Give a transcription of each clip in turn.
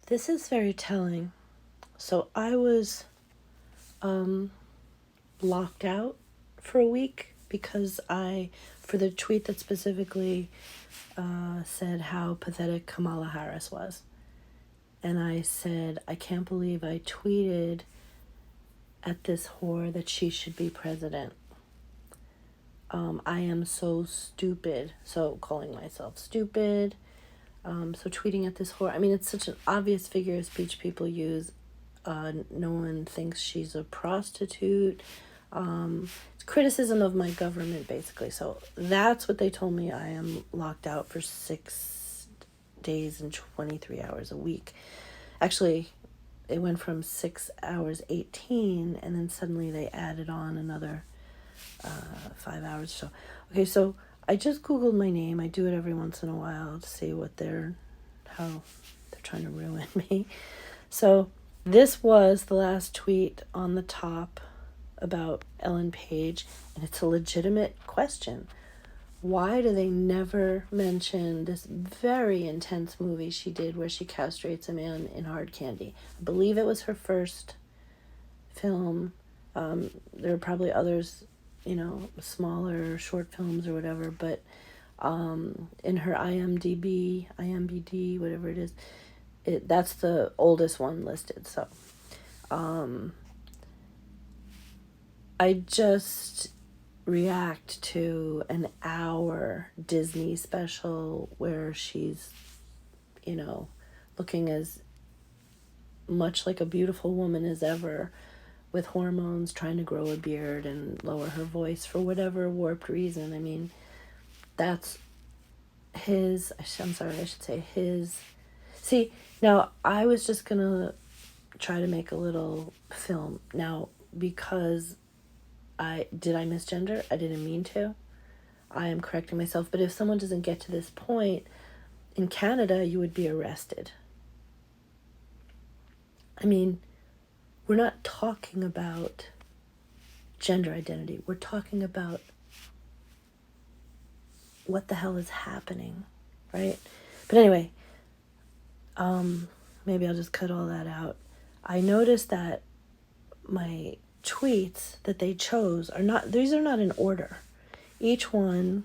This is very telling. So I was locked out for a week because for the tweet that specifically said how pathetic Kamala Harris was. And I said, I can't believe I tweeted at this whore that she should be president. I am so stupid. So calling myself stupid. So tweeting at this whore. I mean, it's such an obvious figure of speech people use. No one thinks she's a prostitute. It's criticism of my government, basically. So that's what they told me. I am locked out for 6 days and 23 hours a week. Actually, it went from 6 hours 18, and then suddenly they added on another 5 hours. So, okay, so I just Googled my name. I do it every once in a while to see how they're trying to ruin me. So this was the last tweet on the top about Ellen Page, and it's a legitimate question. Why do they never mention this very intense movie she did where she castrates a man in Hard Candy? I believe it was her first film. There are probably others, smaller short films or whatever, but in her IMDb, whatever it is, that's the oldest one listed. So I just react to an hour Disney special where she's, looking as much like a beautiful woman as ever, with hormones, trying to grow a beard and lower her voice for whatever warped reason. I mean, that's his. I'm sorry, I should say his. See, now I was just gonna try to make a little film now because I misgender? I didn't mean to. I am correcting myself. But if someone doesn't get to this point, in Canada, you would be arrested. I mean, we're not talking about gender identity. We're talking about what the hell is happening, right? But anyway, maybe I'll just cut all that out. I noticed that my tweets that they chose are not in order. Each one,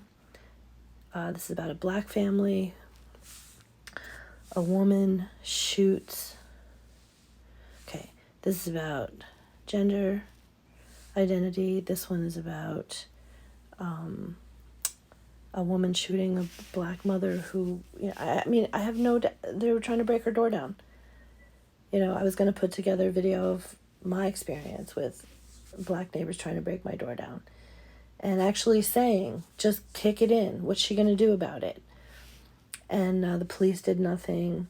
this is about a black family, a woman shoots. Okay, this is about gender identity. This one is about a woman shooting a black mother who, I have no doubt they were trying to break her door down. I was going to put together a video of my experience with black neighbors trying to break my door down and actually saying, just kick it in. What's she going to do about it? And the police did nothing.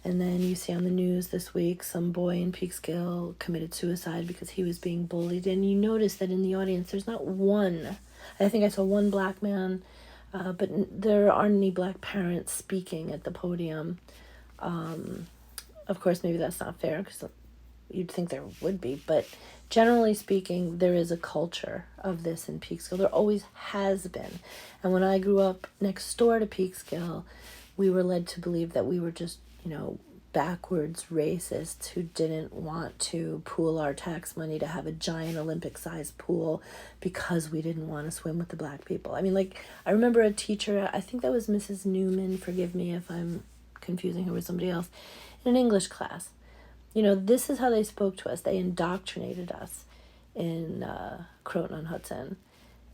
And then you see on the news this week, some boy in Peekskill committed suicide because he was being bullied. And you notice that in the audience, there's not one. I think I saw one black man, but there aren't any black parents speaking at the podium. Of course, maybe that's not fair because you'd think there would be, but generally speaking, there is a culture of this in Peekskill. There always has been. And when I grew up next door to Peekskill, we were led to believe that we were just, backwards racists who didn't want to pool our tax money to have a giant Olympic-sized pool because we didn't want to swim with the black people. I mean, I remember a teacher, I think that was Mrs. Newman, forgive me if I'm confusing her with somebody else, in an English class. This is how they spoke to us. They indoctrinated us in Croton-on-Hudson.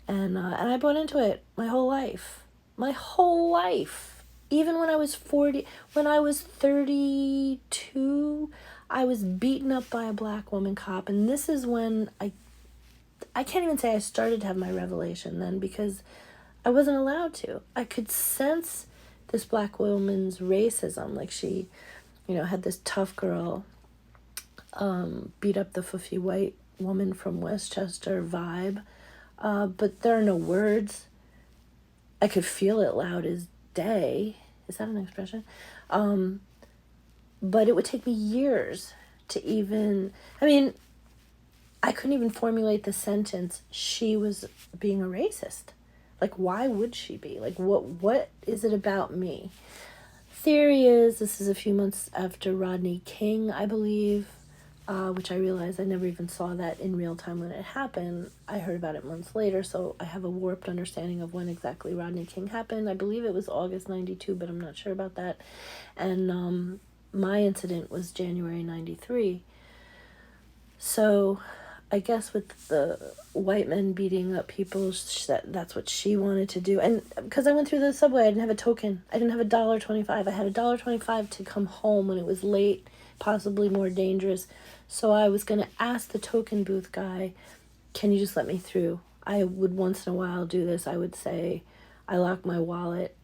And I bought into it my whole life. My whole life. Even when I was 40, when I was 32, I was beaten up by a black woman cop. And this is when I can't even say I started to have my revelation then because I wasn't allowed to. I could sense this black woman's racism. Like she, had this tough girl beat up the foofy white woman from Westchester vibe. But there are no words. I could feel it loud as day. Is that an expression? But it would take me years to even... I couldn't even formulate the sentence, she was being a racist. Why would she be? What is it about me? theory is this is a few months after Rodney King, I believe, which I realized I never even saw that in real time when it happened. I heard about it months later, so I have a warped understanding of when exactly Rodney King happened. I believe it was August 92, but I'm not sure about that. And my incident was January 93. So I guess with the white men beating up people, that's what she wanted to do. And because I went through the subway, I didn't have a token. I didn't have $1.25. I had $1.25 to come home when it was late, possibly more dangerous. So I was going to ask the token booth guy, can you just let me through? I would once in a while do this. I would say, I lock my wallet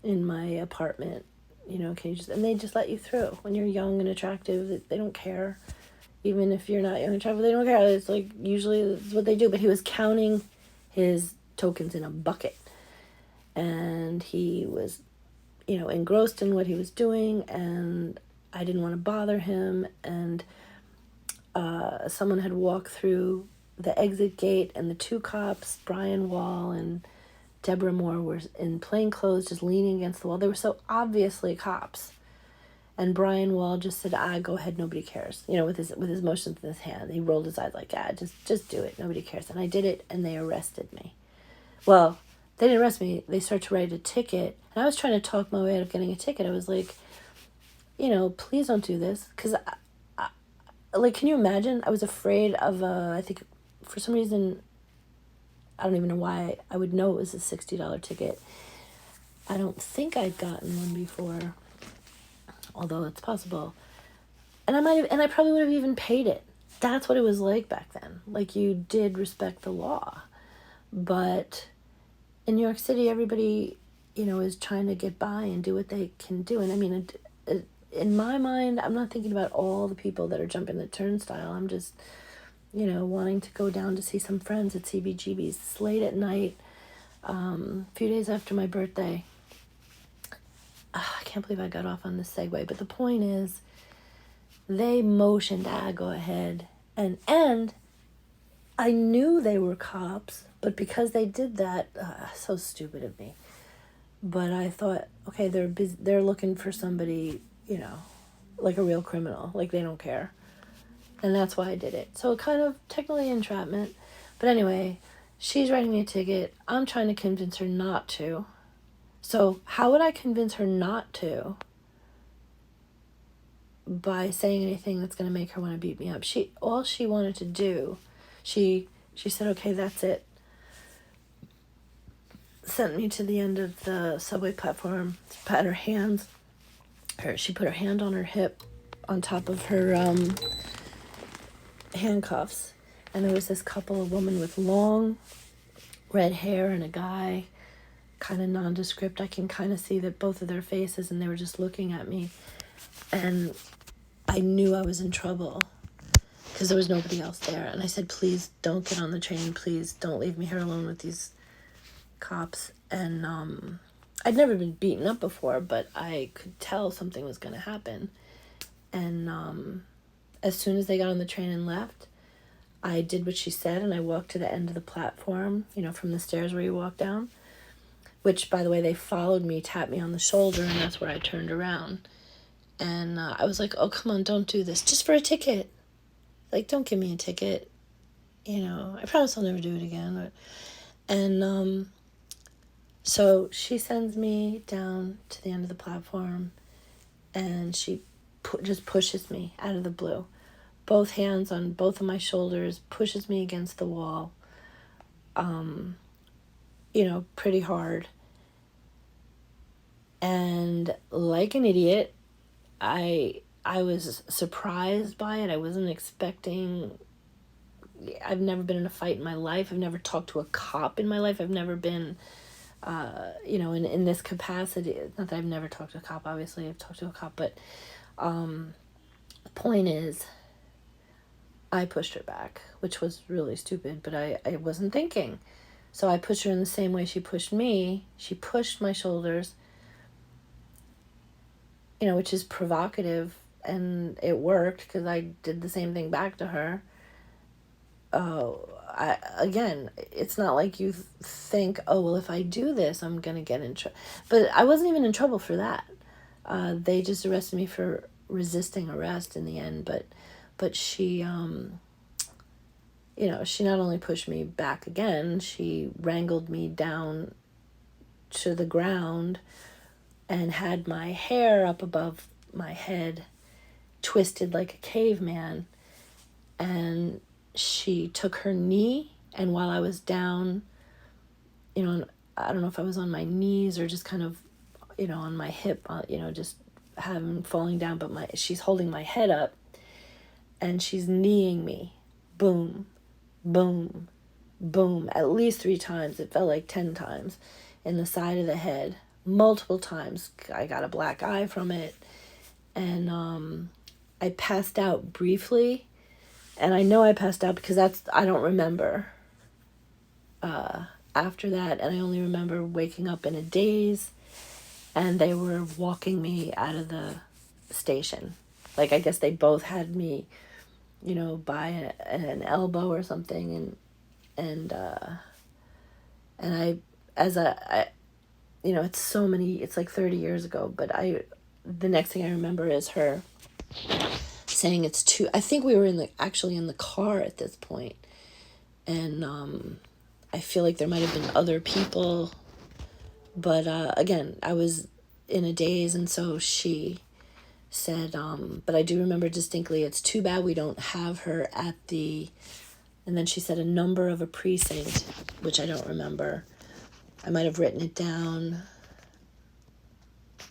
in my apartment. Can you just... And they just let you through. When you're young and attractive, they don't care. Even if you're not young and attractive, they don't care. It's like, usually that's what they do. But he was counting his tokens in a bucket. And he was, engrossed in what he was doing. And I didn't want to bother him. And someone had walked through the exit gate, and the two cops, Brian Wall and Deborah Moore, were in plain clothes just leaning against the wall. They were so obviously cops. And Brian Wall just said, go ahead, nobody cares. With his motions in his hand. He rolled his eyes like, just do it, nobody cares. And I did it, and they arrested me. Well, they didn't arrest me. They started to write a ticket. And I was trying to talk my way out of getting a ticket. I was like, please don't do this. Because, can you imagine? I was afraid of, I think, for some reason, I don't even know why I would know it was a $60 ticket. I don't think I'd gotten one before, although it's possible. And I probably would have even paid it. That's what it was like back then. Like, you did respect the law. But in New York City, everybody, is trying to get by and do what they can do. And I mean, in my mind, I'm not thinking about all the people that are jumping the turnstile. I'm just, wanting to go down to see some friends at CBGB's. It's late at night, a few days after my birthday. I can't believe I got off on this segue, but the point is, they motioned, go ahead. And I knew they were cops, but because they did that, so stupid of me. But I thought, okay, they're looking for somebody, like a real criminal, like they don't care. And that's why I did it. So kind of technically entrapment. But anyway, she's writing me a ticket. I'm trying to convince her not to. So how would I convince her not to? By saying anything that's going to make her want to beat me up. All she wanted to do, she said, okay, that's it. Sent me to the end of the subway platform, pat her hands. She put her hand on her hip on top of her handcuffs. And there was this couple, a woman with long red hair and a guy, kind of nondescript. I can kind of see that both of their faces, and they were just looking at me. And I knew I was in trouble because there was nobody else there. And I said, please don't get on the train. Please don't leave me here alone with these cops. And I'd never been beaten up before, but I could tell something was going to happen. And as soon as they got on the train and left, I did what she said, and I walked to the end of the platform, from the stairs where you walk down, which, by the way, they followed me, tapped me on the shoulder, and that's where I turned around. And I was like, oh, come on, don't do this. Just for a ticket. Like, don't give me a ticket. I promise I'll never do it again. And so she sends me down to the end of the platform, and she just pushes me out of the blue. Both hands on both of my shoulders, pushes me against the wall, pretty hard. And like an idiot, I was surprised by it. I wasn't expecting... I've never been in a fight in my life. I've never talked to a cop in my life. I've never been, in this capacity. Not that I've never talked to a cop, obviously. I've talked to a cop, but the point is, I pushed her back, which was really stupid, but I wasn't thinking. So I pushed her in the same way she pushed me. She pushed my shoulders, which is provocative, and it worked because I did the same thing back to her. Again, it's not like you think, oh, well, if I do this, I'm going to get in trouble. But I wasn't even in trouble for that. They just arrested me for resisting arrest in the end, but she, she not only pushed me back again, she wrangled me down to the ground and had my hair up above my head, twisted like a caveman, and she took her knee, and while I was down, I don't know if I was on my knees or just kind of, on my hip, just falling down, but she's holding my head up, and she's kneeing me, boom, boom, boom, at least 3 times. It felt like 10 times in the side of the head, multiple times. I got a black eye from it, and I passed out briefly, and I know I passed out because I don't remember after that, and I only remember waking up in a daze, and they were walking me out of the station. Like, I guess they both had me, by an elbow or something, and I, it's like 30 years ago, but the next thing I remember is her saying it's too, I think we were actually in the car at this point, and I feel like there might have been other people, but again, I was in a daze, and so she said, but I do remember distinctly, it's too bad we don't have her at and then she said a number of a precinct, which I don't remember. I might have written it down.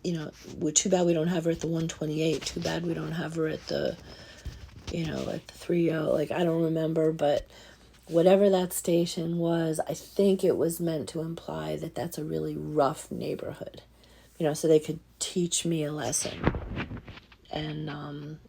Too bad we don't have her at the 128. Too bad we don't have her at the, at the 30. Like, I don't remember, but whatever that station was, I think it was meant to imply that that's a really rough neighborhood, so they could teach me a lesson. And,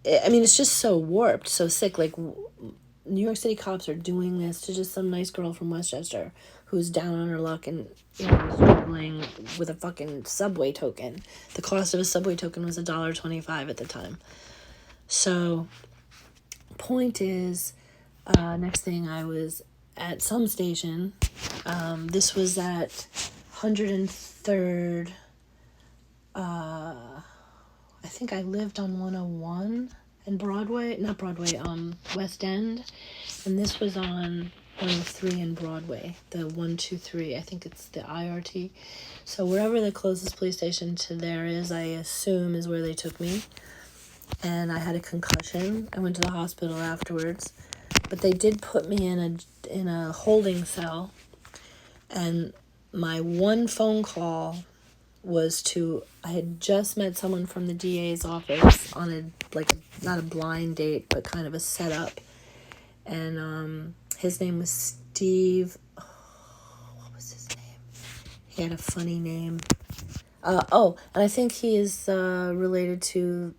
it's just so warped, so sick. Like, New York City cops are doing this to just some nice girl from Westchester who's down on her luck and, struggling with a fucking subway token. The cost of a subway token was $1.25 at the time. So, point is, next thing I was at some station. This was at 103rd. I think I lived on 101 and West End. And this was on 103 and Broadway, the 123. I think it's the IRT. So wherever the closest police station to there is, I assume is where they took me. And I had a concussion. I went to the hospital afterwards. But they did put me in a holding cell. And my one phone call was I had just met someone from the DA's office on not a blind date, but kind of a setup. And his name was Steve. What was his name? He had a funny name. And I think he is related to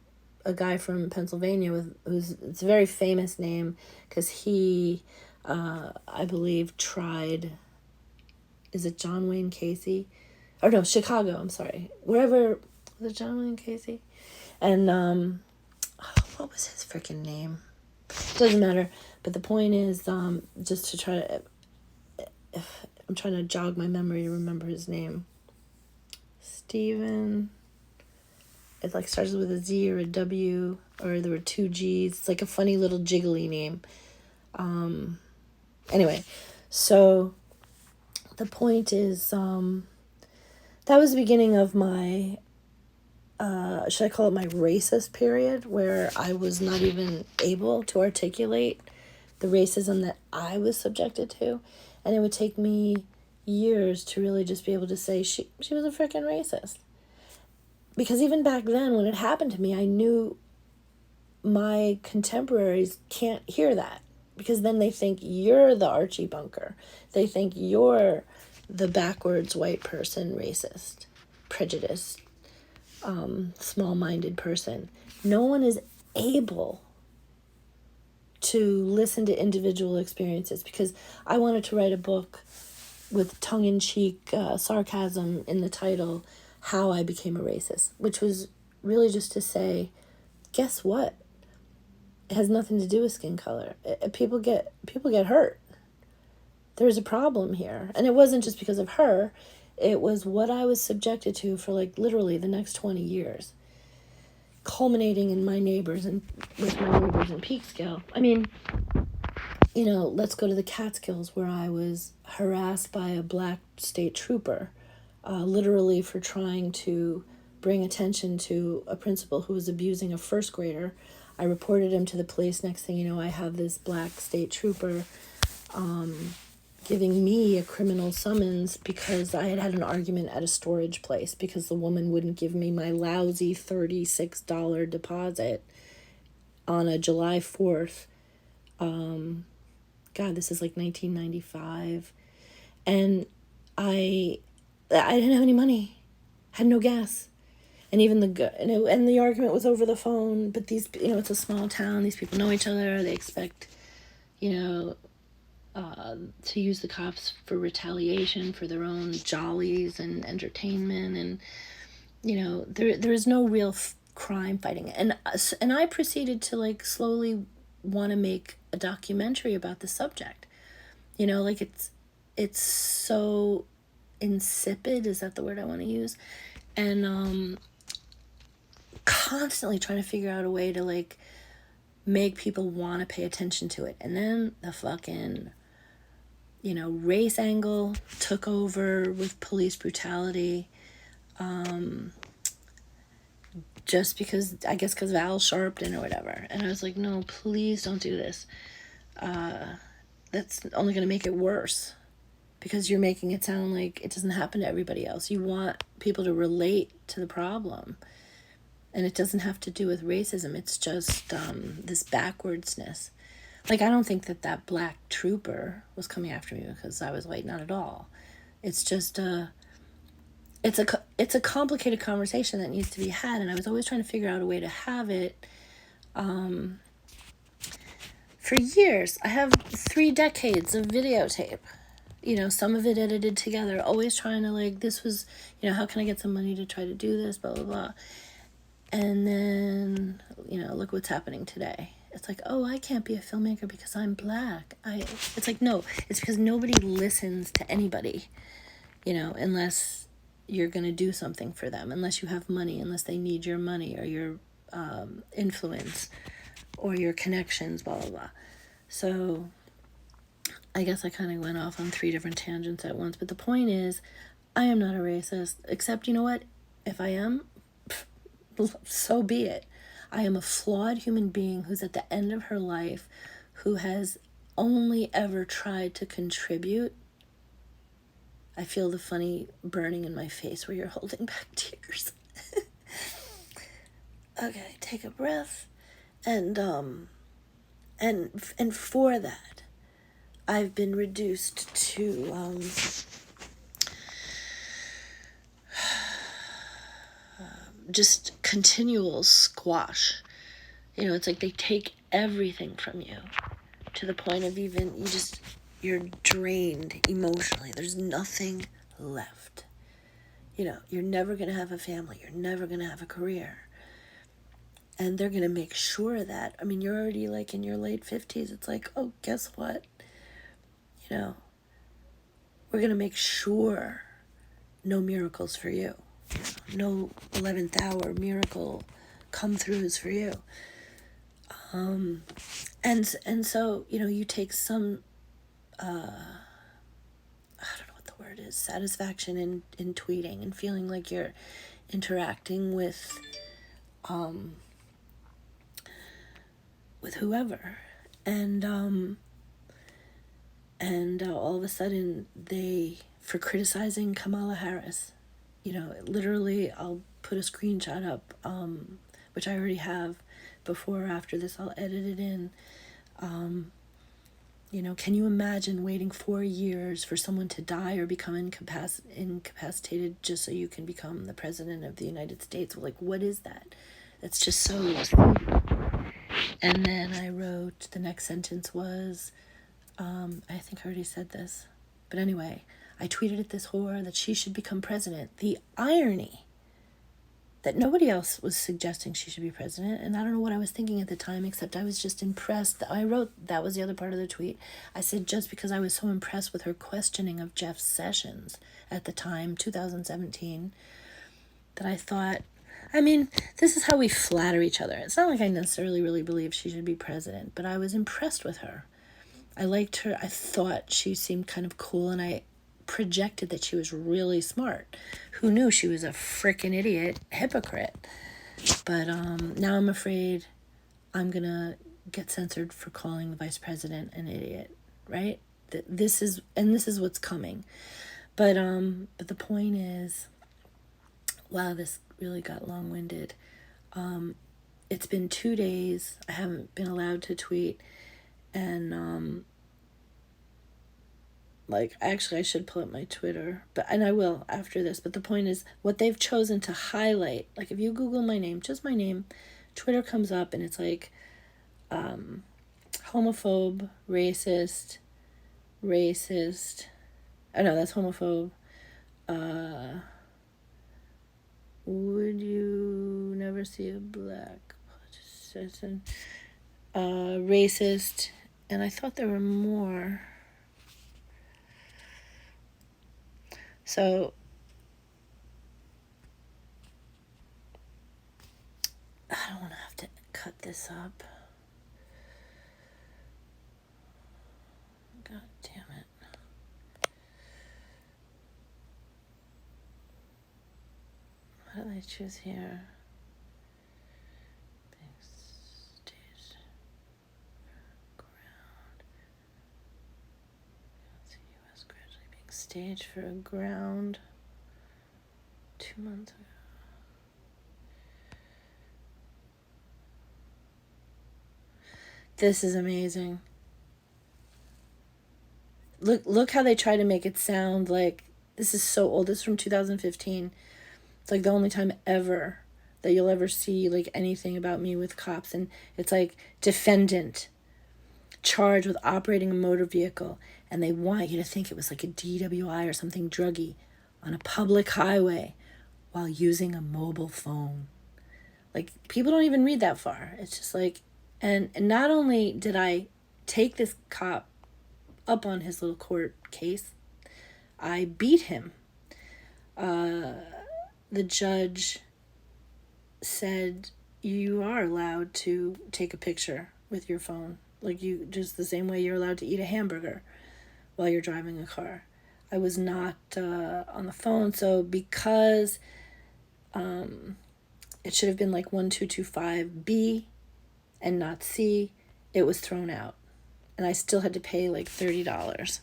a guy from Pennsylvania it's a very famous name because he, I believe, tried. Is it John Wayne Casey? Or no, Chicago, I'm sorry. Wherever, was it John Wayne Casey? And, what was his freaking name? Doesn't matter. But the point is, just to try to, I'm trying to jog my memory to remember his name. Steven, it starts with a Z or a W, or there were 2 G's. It's like a funny little jiggly name. Anyway, so the point is, that was the beginning of my, should I call it my racist period, where I was not even able to articulate the racism that I was subjected to. And it would take me years to really just be able to say she was a freaking racist. Because even back then, when it happened to me, I knew my contemporaries can't hear that. Because then they think you're the Archie Bunker. They think you're the backwards white person, racist, prejudiced, small-minded person. No one is able to listen to individual experiences, because I wanted to write a book with tongue-in-cheek sarcasm in the title, How I Became a Racist, which was really just to say, guess what? It has nothing to do with skin color. People get hurt. There's a problem here. And it wasn't just because of her. It was what I was subjected to for like literally the next 20 years, culminating in my neighbors and with my neighbors in Peekskill. I mean, you know, let's go to the Catskills, where I was harassed by a black state trooper, literally for trying to bring attention to a principal who was abusing a first grader. I reported him to the police. Next thing you know, I have this black state trooper giving me a criminal summons because I had had an argument at a storage place because the woman wouldn't give me my lousy $36 deposit on a July 4th. God, this is like 1995. And I didn't have any money. Had no gas. And even and the argument was over the phone, but these, you know, it's a small town, these people know each other, they expect, you know, to use the cops for retaliation for their own jollies and entertainment, and you know, there is no real crime fighting. And I proceeded to like slowly want to make a documentary about the subject. You know, like it's so insipid, is that the word I want to use? And constantly trying to figure out a way to like make people want to pay attention to it. And then the fucking, you know, race angle took over with police brutality. Just because, I guess because of Al Sharpton or whatever. And I was like, no, please don't do this. That's only going to make it worse, because you're making it sound like it doesn't happen to everybody else. You want people to relate to the problem. And it doesn't have to do with racism. It's just this backwardsness. Like, I don't think that black trooper was coming after me because I was white. Not at all. It's just it's a complicated conversation that needs to be had, and I was always trying to figure out a way to have it. For years, I have 3 decades of videotape. You know, some of it edited together. Always trying to like, this was, you know, how can I get some money to try to do this? Blah blah blah. And then, you know, look what's happening today. It's like, oh, I can't be a filmmaker because I'm black. It's like, no, it's because nobody listens to anybody, you know, unless you're going to do something for them, unless you have money, unless they need your money or your influence or your connections, blah, blah, blah. So I guess I kind of went off on 3 different tangents at once. But the point is, I am not a racist, except, you know what? If I am, so be it. I am a flawed human being who's at the end of her life, who has only ever tried to contribute. I feel the funny burning in my face where you're holding back tears. Okay, take a breath. And for that, I've been reduced to just continual squash. You know, it's like they take everything from you to the point of even, you're drained emotionally. There's nothing left. You know, you're never going to have a family. You're never going to have a career. And they're going to make sure that, I mean, you're already like in your late 50s. It's like, oh, guess what? You know, we're going to make sure no miracles for you. No 11th hour miracle come throughs for you. And so, you know, you take some, I don't know what the word is, satisfaction in tweeting and feeling like you're interacting with whoever. And all of a sudden for criticizing Kamala Harris, you know, literally, I'll put a screenshot up, which I already have. Before or after this, I'll edit it in. You know, can you imagine waiting 4 years for someone to die or become incapacitated just so you can become the president of the United States? Like, what is that? That's just so... And then I wrote, the next sentence was, I think I already said this, but anyway, I tweeted at this whore that she should become president. The irony that nobody else was suggesting she should be president. And I don't know what I was thinking at the time, except I was just impressed. I wrote, that was the other part of the tweet. I said, just because I was so impressed with her questioning of Jeff Sessions at the time, 2017, that I thought, I mean, this is how we flatter each other. It's not like I necessarily really believe she should be president, but I was impressed with her. I liked her. I thought she seemed kind of cool, and I projected that she was really smart. Who knew she was a frickin' idiot, hypocrite? But now I'm afraid I'm gonna get censored for calling the vice president an idiot, right? This is what's coming. But the point is, wow, this really got long-winded. It's been 2 days. I haven't been allowed to tweet, and actually I should pull up my Twitter, and I will after this. But the point is, what they've chosen to highlight, like if you Google my name, just my name, Twitter comes up and it's like homophobe, racist. Oh no, that's homophobe. Would you never see a black person? Racist, and I thought there were more. So I don't want to have to cut this up. God damn it. What did I choose here? Being staged ground. The U.S. gradually being staged for a ground 2 months ago. This is amazing. Look how they try to make it sound like this is so old. This is from 2015. It's like the only time ever that you'll ever see like anything about me with cops. And it's like defendant charged with operating a motor vehicle. And they want you to think it was like a DWI or something druggy on a public highway while using a mobile phone. Like, people don't even read that far. It's just like, and not only did I take this cop up on his little court case, I beat him. The judge said you are allowed to take a picture with your phone, like you, just the same way you're allowed to eat a hamburger while you're driving a car. I was not on the phone, so because it should have been like 1225B and not C, it was thrown out. And I still had to pay like $30.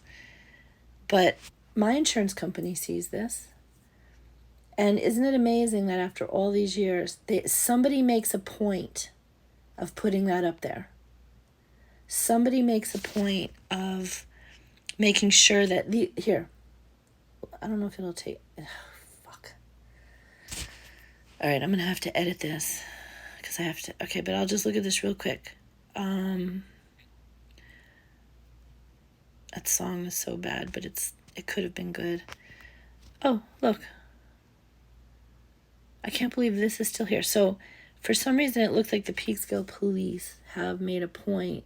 But my insurance company sees this. And isn't it amazing that after all these years, somebody makes a point of putting that up there. Somebody makes a point of making sure that here. I don't know if it'll take. Fuck. All right, I'm going to have to edit this because I have to. Okay, but I'll just look at this real quick. That song is so bad, but it could have been good. Oh, look. I can't believe this is still here. So, for some reason, it looks like the Peekskill police have made a point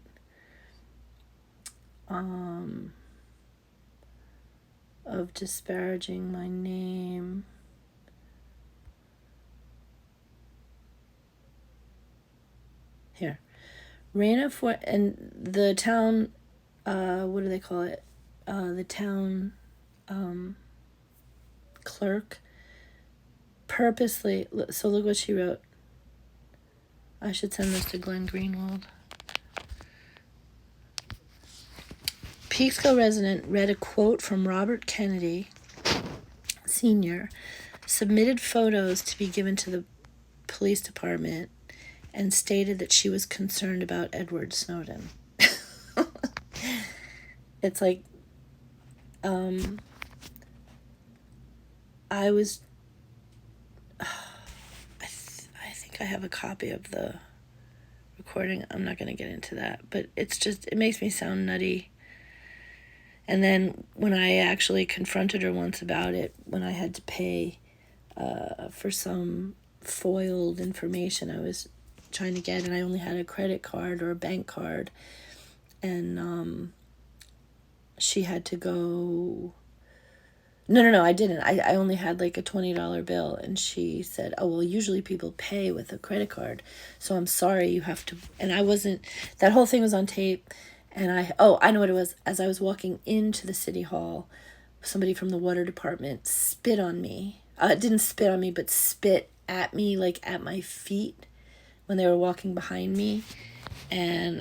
of disparaging my name. Here. Raina and the town, what do they call it? The town clerk purposely, so look what she wrote. I should send this to Glenn Greenwald. Peekskill resident read a quote from Robert Kennedy Sr., submitted photos to be given to the police department, and stated that she was concerned about Edward Snowden. It's like, I think I have a copy of the recording. I'm not going to get into that, but it makes me sound nutty. And then when I actually confronted her once about it, when I had to pay for some foiled information I was trying to get, and I only had a credit card or a bank card, and she had to go. No, I didn't. I only had like a $20 bill, and she said, oh, well, usually people pay with a credit card, so I'm sorry, you have to. And I wasn't, that whole thing was on tape, and I know what it was. As I was walking into the city hall, somebody from the water department spit on me. Didn't spit on me, but spit at me, like at my feet when they were walking behind me. And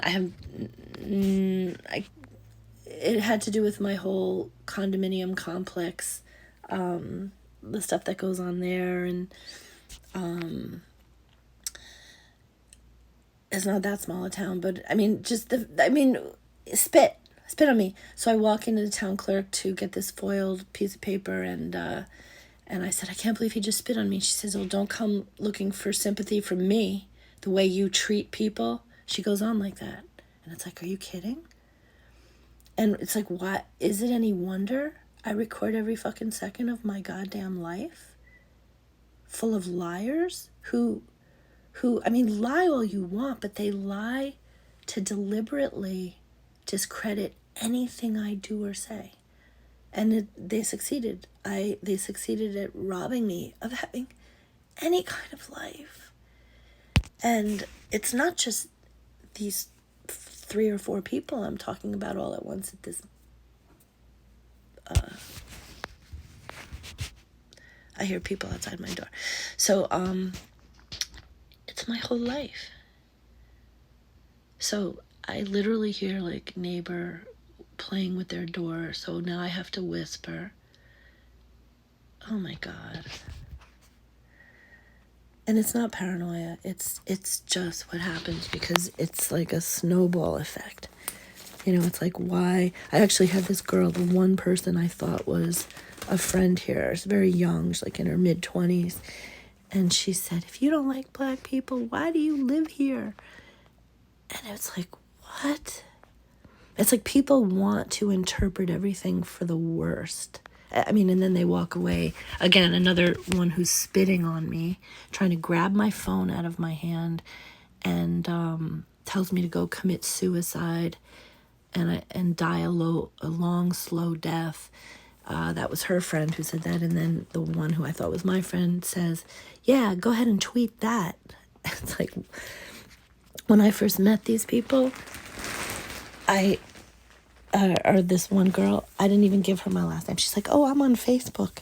it had to do with my whole condominium complex, the stuff that goes on there, and it's not that small a town, but I mean, spit on me. So I walk into the town clerk to get this foiled piece of paper, and I said, I can't believe he just spit on me. She says, well, don't come looking for sympathy from me, the way you treat people. She goes on like that, and it's like, are you kidding? And it's like, what? Is it any wonder I record every fucking second of my goddamn life full of liars who, I mean, lie all you want, but they lie to deliberately discredit anything I do or say. And they succeeded. They succeeded at robbing me of having any kind of life. And it's not just these 3 or 4 people I'm talking about all at once at this. I hear people outside my door. So, it's my whole life. So I literally hear like neighbor playing with their door. So now I have to whisper. Oh my God. And it's not paranoia. It's just what happens, because it's like a snowball effect. You know, it's like, why? I actually had this girl, the one person I thought was a friend here. She's very young. She's like in her mid-20s. And she said, if you don't like black people, why do you live here? And it's like, what? It's like people want to interpret everything for the worst. I mean, and then they walk away. Again, another one who's spitting on me, trying to grab my phone out of my hand, and tells me to go commit suicide and die a long, slow death. That was her friend who said that. And then the one who I thought was my friend says, yeah, go ahead and tweet that. It's like, when I first met these people, or this one girl, I didn't even give her my last name. She's like, oh, I'm on Facebook.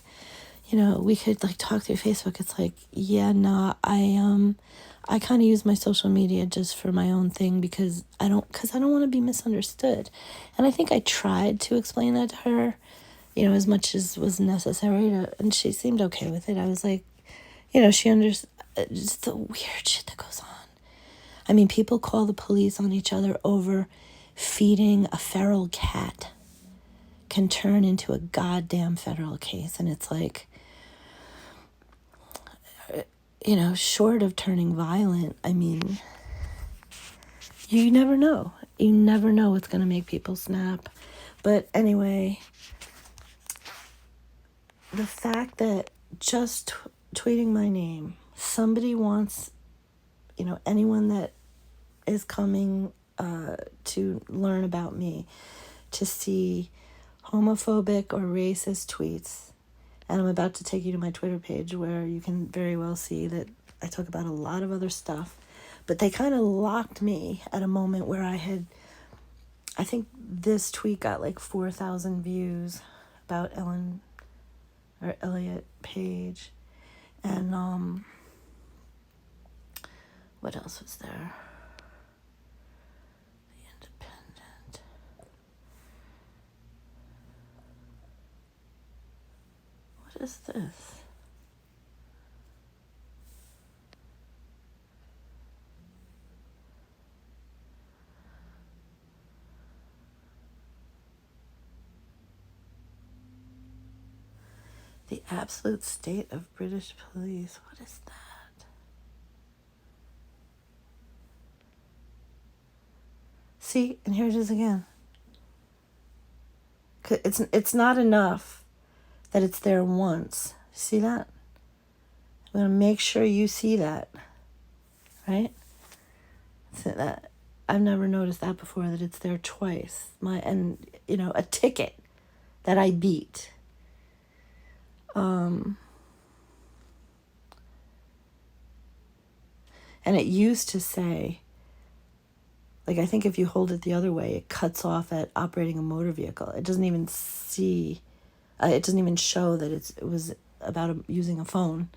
You know, we could like talk through Facebook. It's like, yeah, no, I kind of use my social media just for my own thing, because I don't want to be misunderstood. And I think I tried to explain that to her, you know, as much as was necessary and she seemed okay with it. I was like, you know, she understood just the weird shit that goes on. I mean, people call the police on each other over feeding a feral cat can turn into a goddamn federal case. And it's like, you know, short of turning violent, I mean, you never know. You never know what's going to make people snap. But anyway, the fact that just tweeting my name, somebody wants, you know, anyone that is coming to learn about me to see homophobic or racist tweets. And I'm about to take you to my Twitter page, where you can very well see that I talk about a lot of other stuff. But they kind of locked me at a moment where I think this tweet got like 4,000 views about Elliot Page. And what else was there? The Independent. What is this? The absolute state of British police. What is that? See, and here it is again. It's not enough that it's there once. See that? I'm going to make sure you see that, right? So that I've never noticed that before, that it's there twice. A ticket that I beat. And it used to say, like, I think if you hold it the other way, it cuts off at operating a motor vehicle. It doesn't even it doesn't even show that it was about using a phone.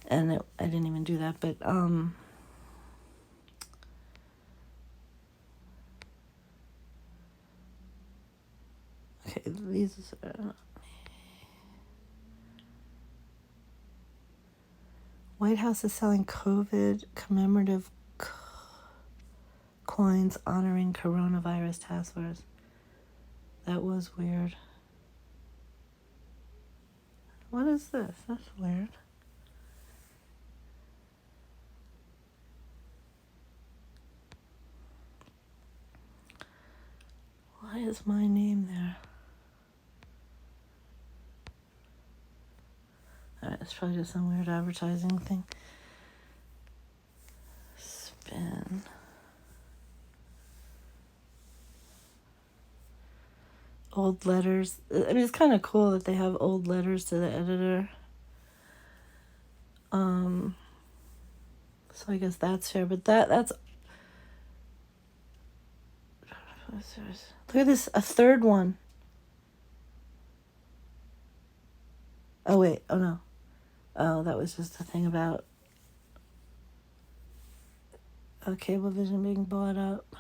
And I didn't even do that, but, okay, these, White House is selling COVID commemorative coins honoring coronavirus task force. That was weird. What is this? That's weird. Why is my name there? Alright, it's probably just some weird advertising thing. Spin. Old letters. I mean, it's kind of cool that they have old letters to the editor. So I guess that's fair, but that's... Look at this, a third one. Oh, wait, oh no. Oh, that was just a thing about Cablevision being bought up.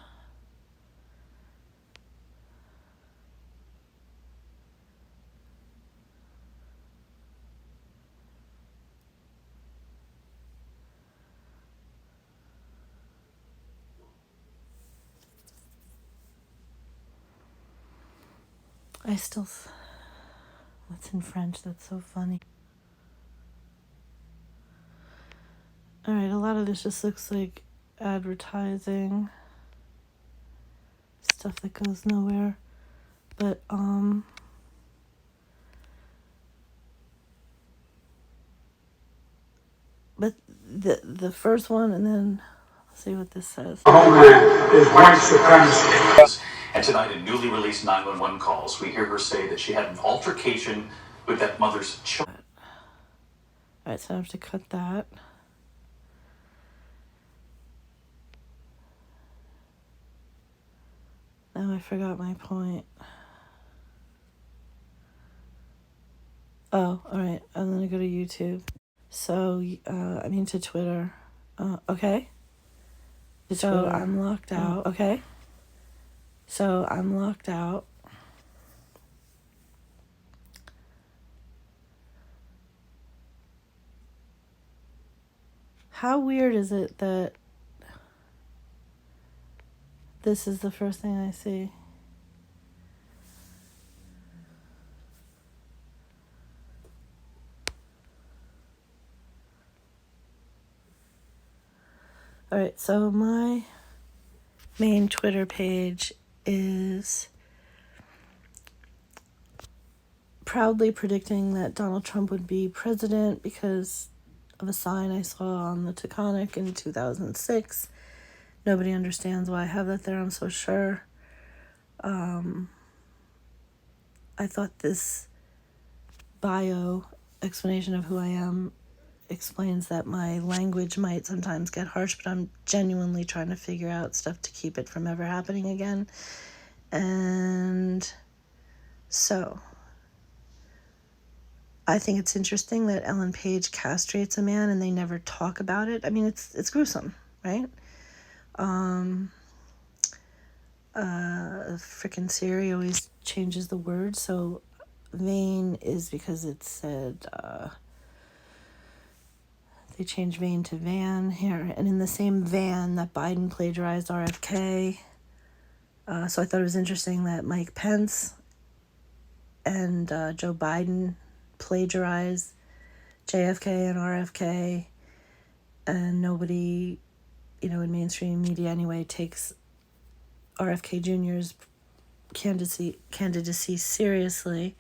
That's in French, that's so funny. Alright, a lot of this just looks like advertising. Stuff that goes nowhere. But, But the first one, and then let's see what this says. Homeland is white supremacy. And tonight in newly released 911 calls, we hear her say that she had an altercation with that mother's child. Alright, so I have to cut that. Now I forgot my point. Oh, alright, I'm gonna go to YouTube. So, to Twitter. Okay. So I'm locked out. Okay. So I'm locked out. How weird is it that this is the first thing I see? Alright, so my main Twitter page is proudly predicting that Donald Trump would be president because of a sign I saw on the Taconic in 2006. Nobody understands why I have that there, I'm so sure. I thought this bio explanation of who I am explains that my language might sometimes get harsh, but I'm genuinely trying to figure out stuff to keep it from ever happening again. And so I think it's interesting that Ellen Page castrates a man and they never talk about it. I mean, it's gruesome, right? Frickin' Siri always changes the word, so vein is because it said they changed vein to van here, and in the same van that Biden plagiarized RFK. So I thought it was interesting that Mike Pence and Joe Biden plagiarized JFK and RFK, and nobody, in mainstream media anyway, takes RFK Jr.'s candidacy seriously.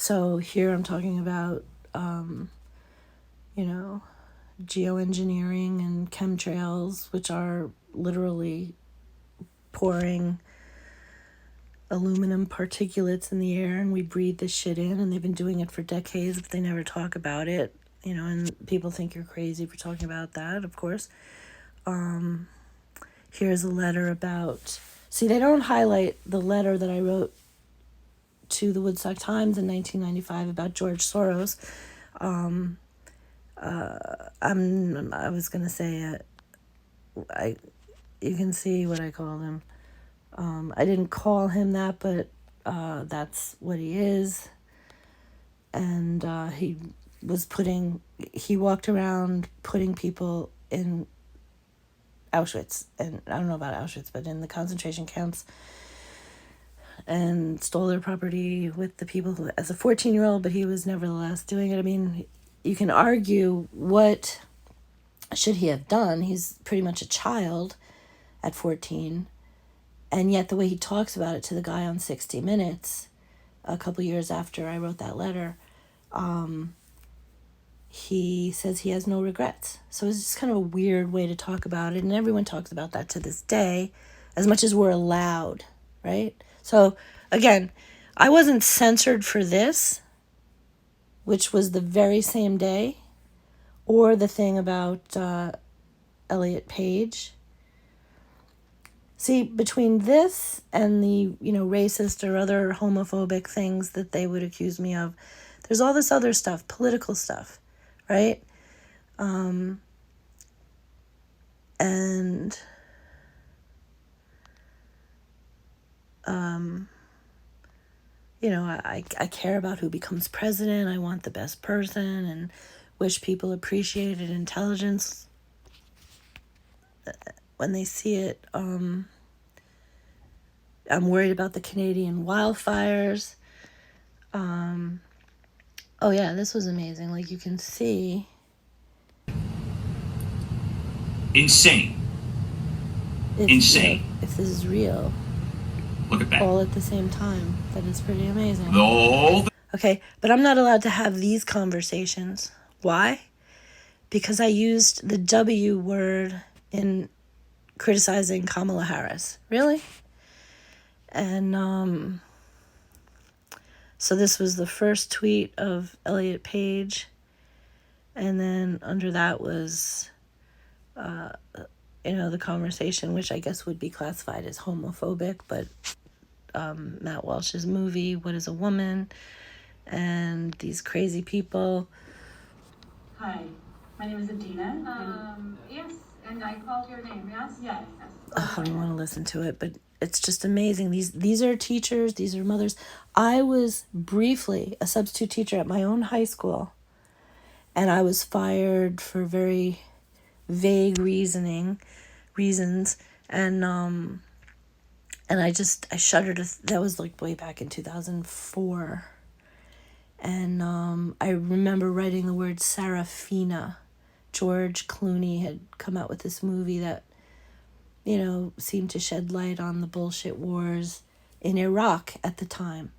So here I'm talking about, geoengineering and chemtrails, which are literally pouring aluminum particulates in the air, and we breathe this shit in, and they've been doing it for decades, but they never talk about it, and people think you're crazy for talking about that, of course. Here's a letter about, see, they don't highlight the letter that I wrote to the Woodstock Times in 1995 about George Soros. I was gonna say, you can see what I called him. I didn't call him that, but that's what he is. And he walked around putting people in Auschwitz, and I don't know about Auschwitz, but in the concentration camps, and stole their property with the people who, as a 14-year-old, but he was nevertheless doing it. I mean, you can argue, what should he have done? He's pretty much a child at 14. And yet the way he talks about it to the guy on 60 Minutes, a couple years after I wrote that letter, he says he has no regrets. So it's just kind of a weird way to talk about it. And everyone talks about that to this day, as much as we're allowed, right? So again, I wasn't censored for this, which was the very same day, or the thing about Elliot Page. See, between this and the, racist or other homophobic things that they would accuse me of, there's all this other stuff, political stuff, right? I care about who becomes president. I want the best person, and wish people appreciated intelligence when they see it. I'm worried about the Canadian wildfires. Oh yeah, this was amazing. Like, you can see. Insane. Insane. If this is real. Look at that. All at the same time. That is pretty amazing. No. Okay, but I'm not allowed to have these conversations. Why? Because I used the W word in criticizing Kamala Harris. Really? And so this was the first tweet of Elliot Page, and then under that was the conversation, which I guess would be classified as homophobic, but Matt Walsh's movie, What is a Woman? And these crazy people. Hi, my name is Adina. Yes, and I called your name, yes? Yes. I don't want to listen to it, but it's just amazing. These are teachers, these are mothers. I was briefly a substitute teacher at my own high school, and I was fired for very vague reasons, and I shuddered. That was like way back in 2004. And I remember writing the word Sarafina. George Clooney had come out with this movie that, seemed to shed light on the bullshit wars in Iraq at the time.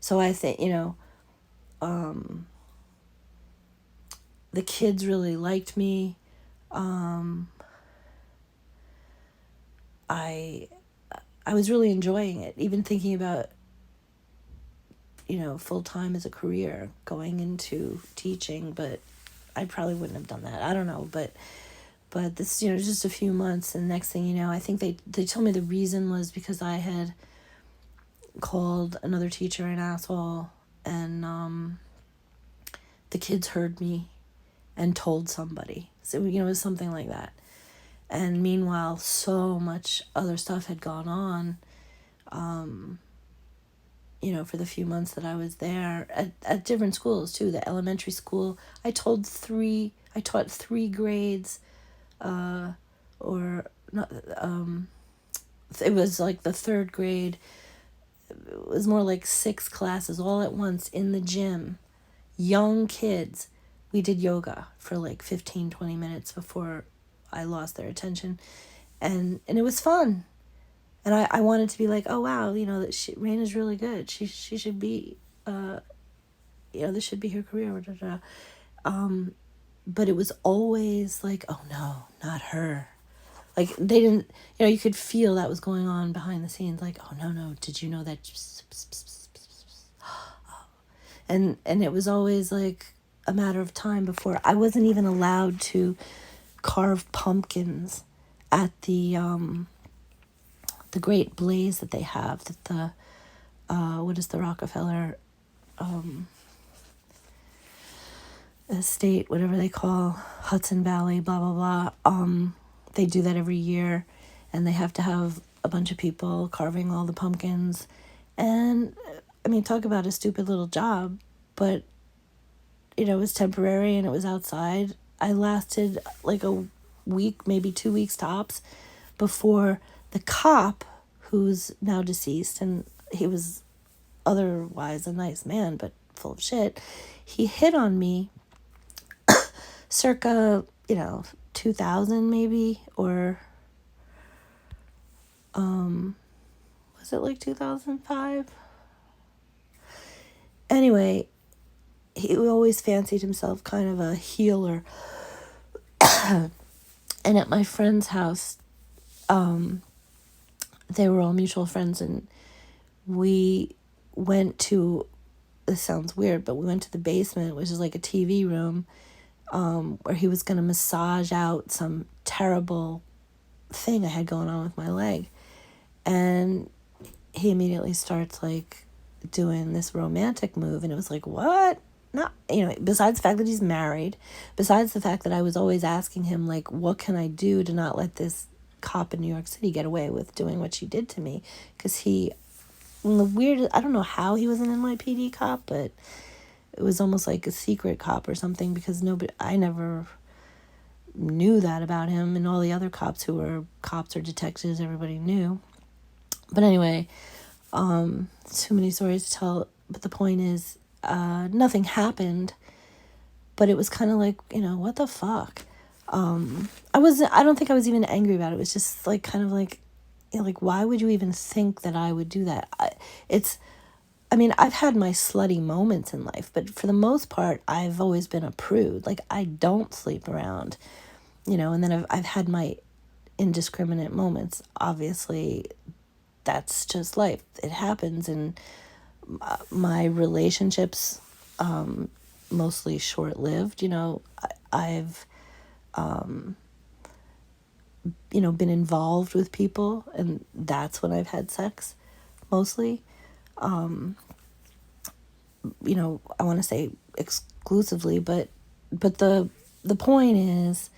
So I think, the kids really liked me. I was really enjoying it, even thinking about, full-time as a career, going into teaching, but I probably wouldn't have done that. I don't know, but this, just a few months, and next thing you know, I think they told me the reason was because I had called another teacher an asshole, and the kids heard me and told somebody. So, it was something like that. And meanwhile, so much other stuff had gone on, for the few months that I was there at different schools too. The elementary school, I taught 3 grades, or not. It was like the 3rd grade. It was more like 6 classes all at once in the gym. Young kids. We did yoga for like 15-20 minutes before I lost their attention, and it was fun. And I wanted to be like, oh wow, that Raina's really good. She should be this should be her career. Da, da, da. But it was always like, oh no, not her. Like they didn't, you could feel that was going on behind the scenes. Like, oh no, did you know that? And it was always like a matter of time before I wasn't even allowed to carve pumpkins at the great blaze that they have, that the what is the Rockefeller estate, whatever they call Hudson Valley, blah blah blah. They do that every year, and they have to have a bunch of people carving all the pumpkins. And I mean, talk about a stupid little job, but it was temporary and it was outside. I lasted like a week, maybe 2 weeks tops, before the cop, who's now deceased, and he was otherwise a nice man, but full of shit, he hit on me circa, 2000 maybe, or was it like 2005? Anyway, he always fancied himself kind of a healer. And at my friend's house, they were all mutual friends, and we went to, this sounds weird, but we went to the basement, which is like a TV room, where he was going to massage out some terrible thing I had going on with my leg. And he immediately starts like doing this romantic move, and it was like, what? Not, besides the fact that he's married, besides the fact that I was always asking him, like, what can I do to not let this cop in New York City get away with doing what she did to me? Because I don't know how he was an NYPD cop, but it was almost like a secret cop or something, because I never knew that about him, and all the other cops who were cops or detectives, everybody knew. But anyway, too many stories to tell, but the point is, nothing happened, but it was kind of like, what the fuck? I don't think I was even angry about it. It was just like, kind of like, like, why would you even think that I would do that? I've had my slutty moments in life, but for the most part, I've always been a prude. Like, I don't sleep around, and then I've had my indiscriminate moments. Obviously, that's just life. It happens, and my relationships, mostly short-lived. I've been involved with people, and that's when I've had sex, mostly. I want to say exclusively, but the point is,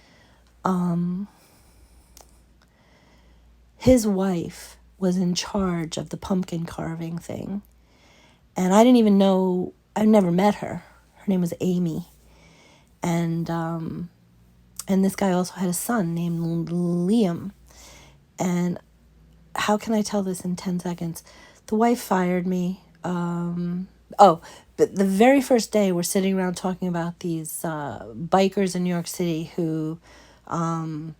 his wife was in charge of the pumpkin carving thing, and I didn't even know. I never met her. Her name was Amy, and this guy also had a son named Liam. And how can I tell this in 10 seconds? The wife fired me. But the very first day, we're sitting around talking about these bikers in New York City who got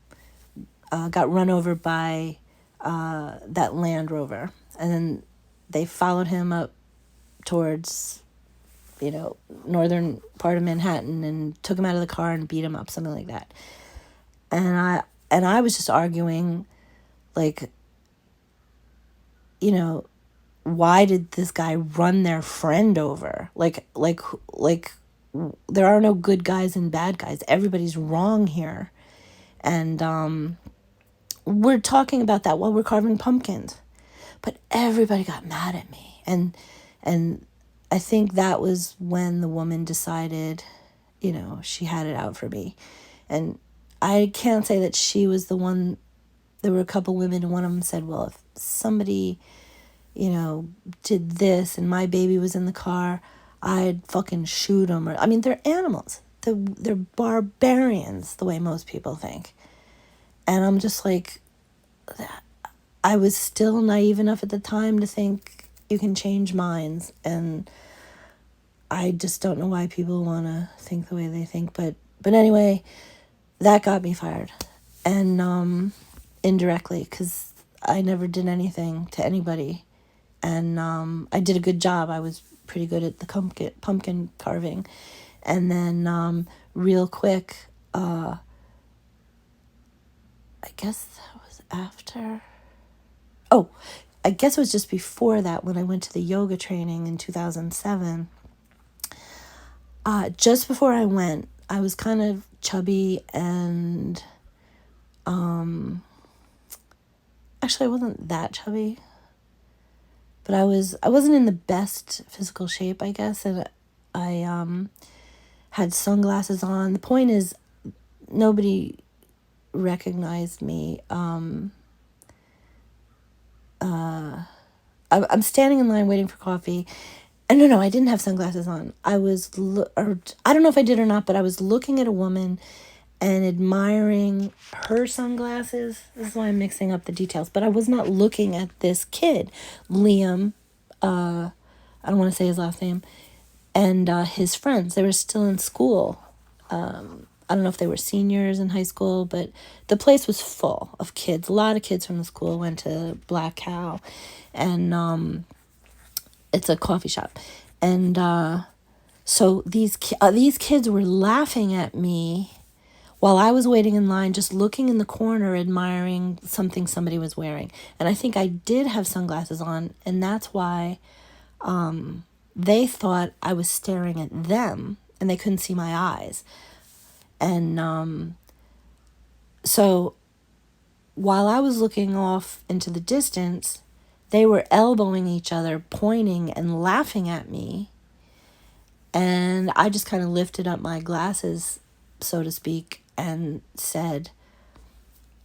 run over by that Land Rover. And then they followed him up towards, northern part of Manhattan, and took him out of the car and beat him up, something like that. And I was just arguing, like, why did this guy run their friend over? Like there are no good guys and bad guys. Everybody's wrong here. And we're talking about that while we're carving pumpkins. But everybody got mad at me. And I think that was when the woman decided, she had it out for me. And I can't say that she was the one. There were a couple women, and one of them said, well, if somebody, did this and my baby was in the car, I'd fucking shoot them. They're animals. They're barbarians, the way most people think. And I'm just like, I was still naive enough at the time to think you can change minds. And I just don't know why people want to think the way they think. But anyway, that got me fired. And indirectly, because I never did anything to anybody. And I did a good job. I was pretty good at the pumpkin carving. And then real quick, I guess that was after. Oh, I guess it was just before that when I went to the yoga training in 2007. Just before I went, I was kind of chubby and actually I wasn't that chubby, but I wasn't in the best physical shape, I guess, and I had sunglasses on. The point is, nobody recognized me. I'm standing in line waiting for coffee. And no, I didn't have sunglasses on. I was, or I don't know if I did or not, but I was looking at a woman and admiring her sunglasses. This is why I'm mixing up the details. But I was not looking at this kid, Liam. I don't want to say his last name. And his friends. They were still in school. I don't know if they were seniors in high school, but the place was full of kids. A lot of kids from the school went to Black Cow. And it's a coffee shop. And so these kids were laughing at me while I was waiting in line, just looking in the corner, admiring something somebody was wearing. And I think I did have sunglasses on, and that's why they thought I was staring at them, and they couldn't see my eyes. And so while I was looking off into the distance, they were elbowing each other, pointing and laughing at me. And I just kind of lifted up my glasses, so to speak, and said,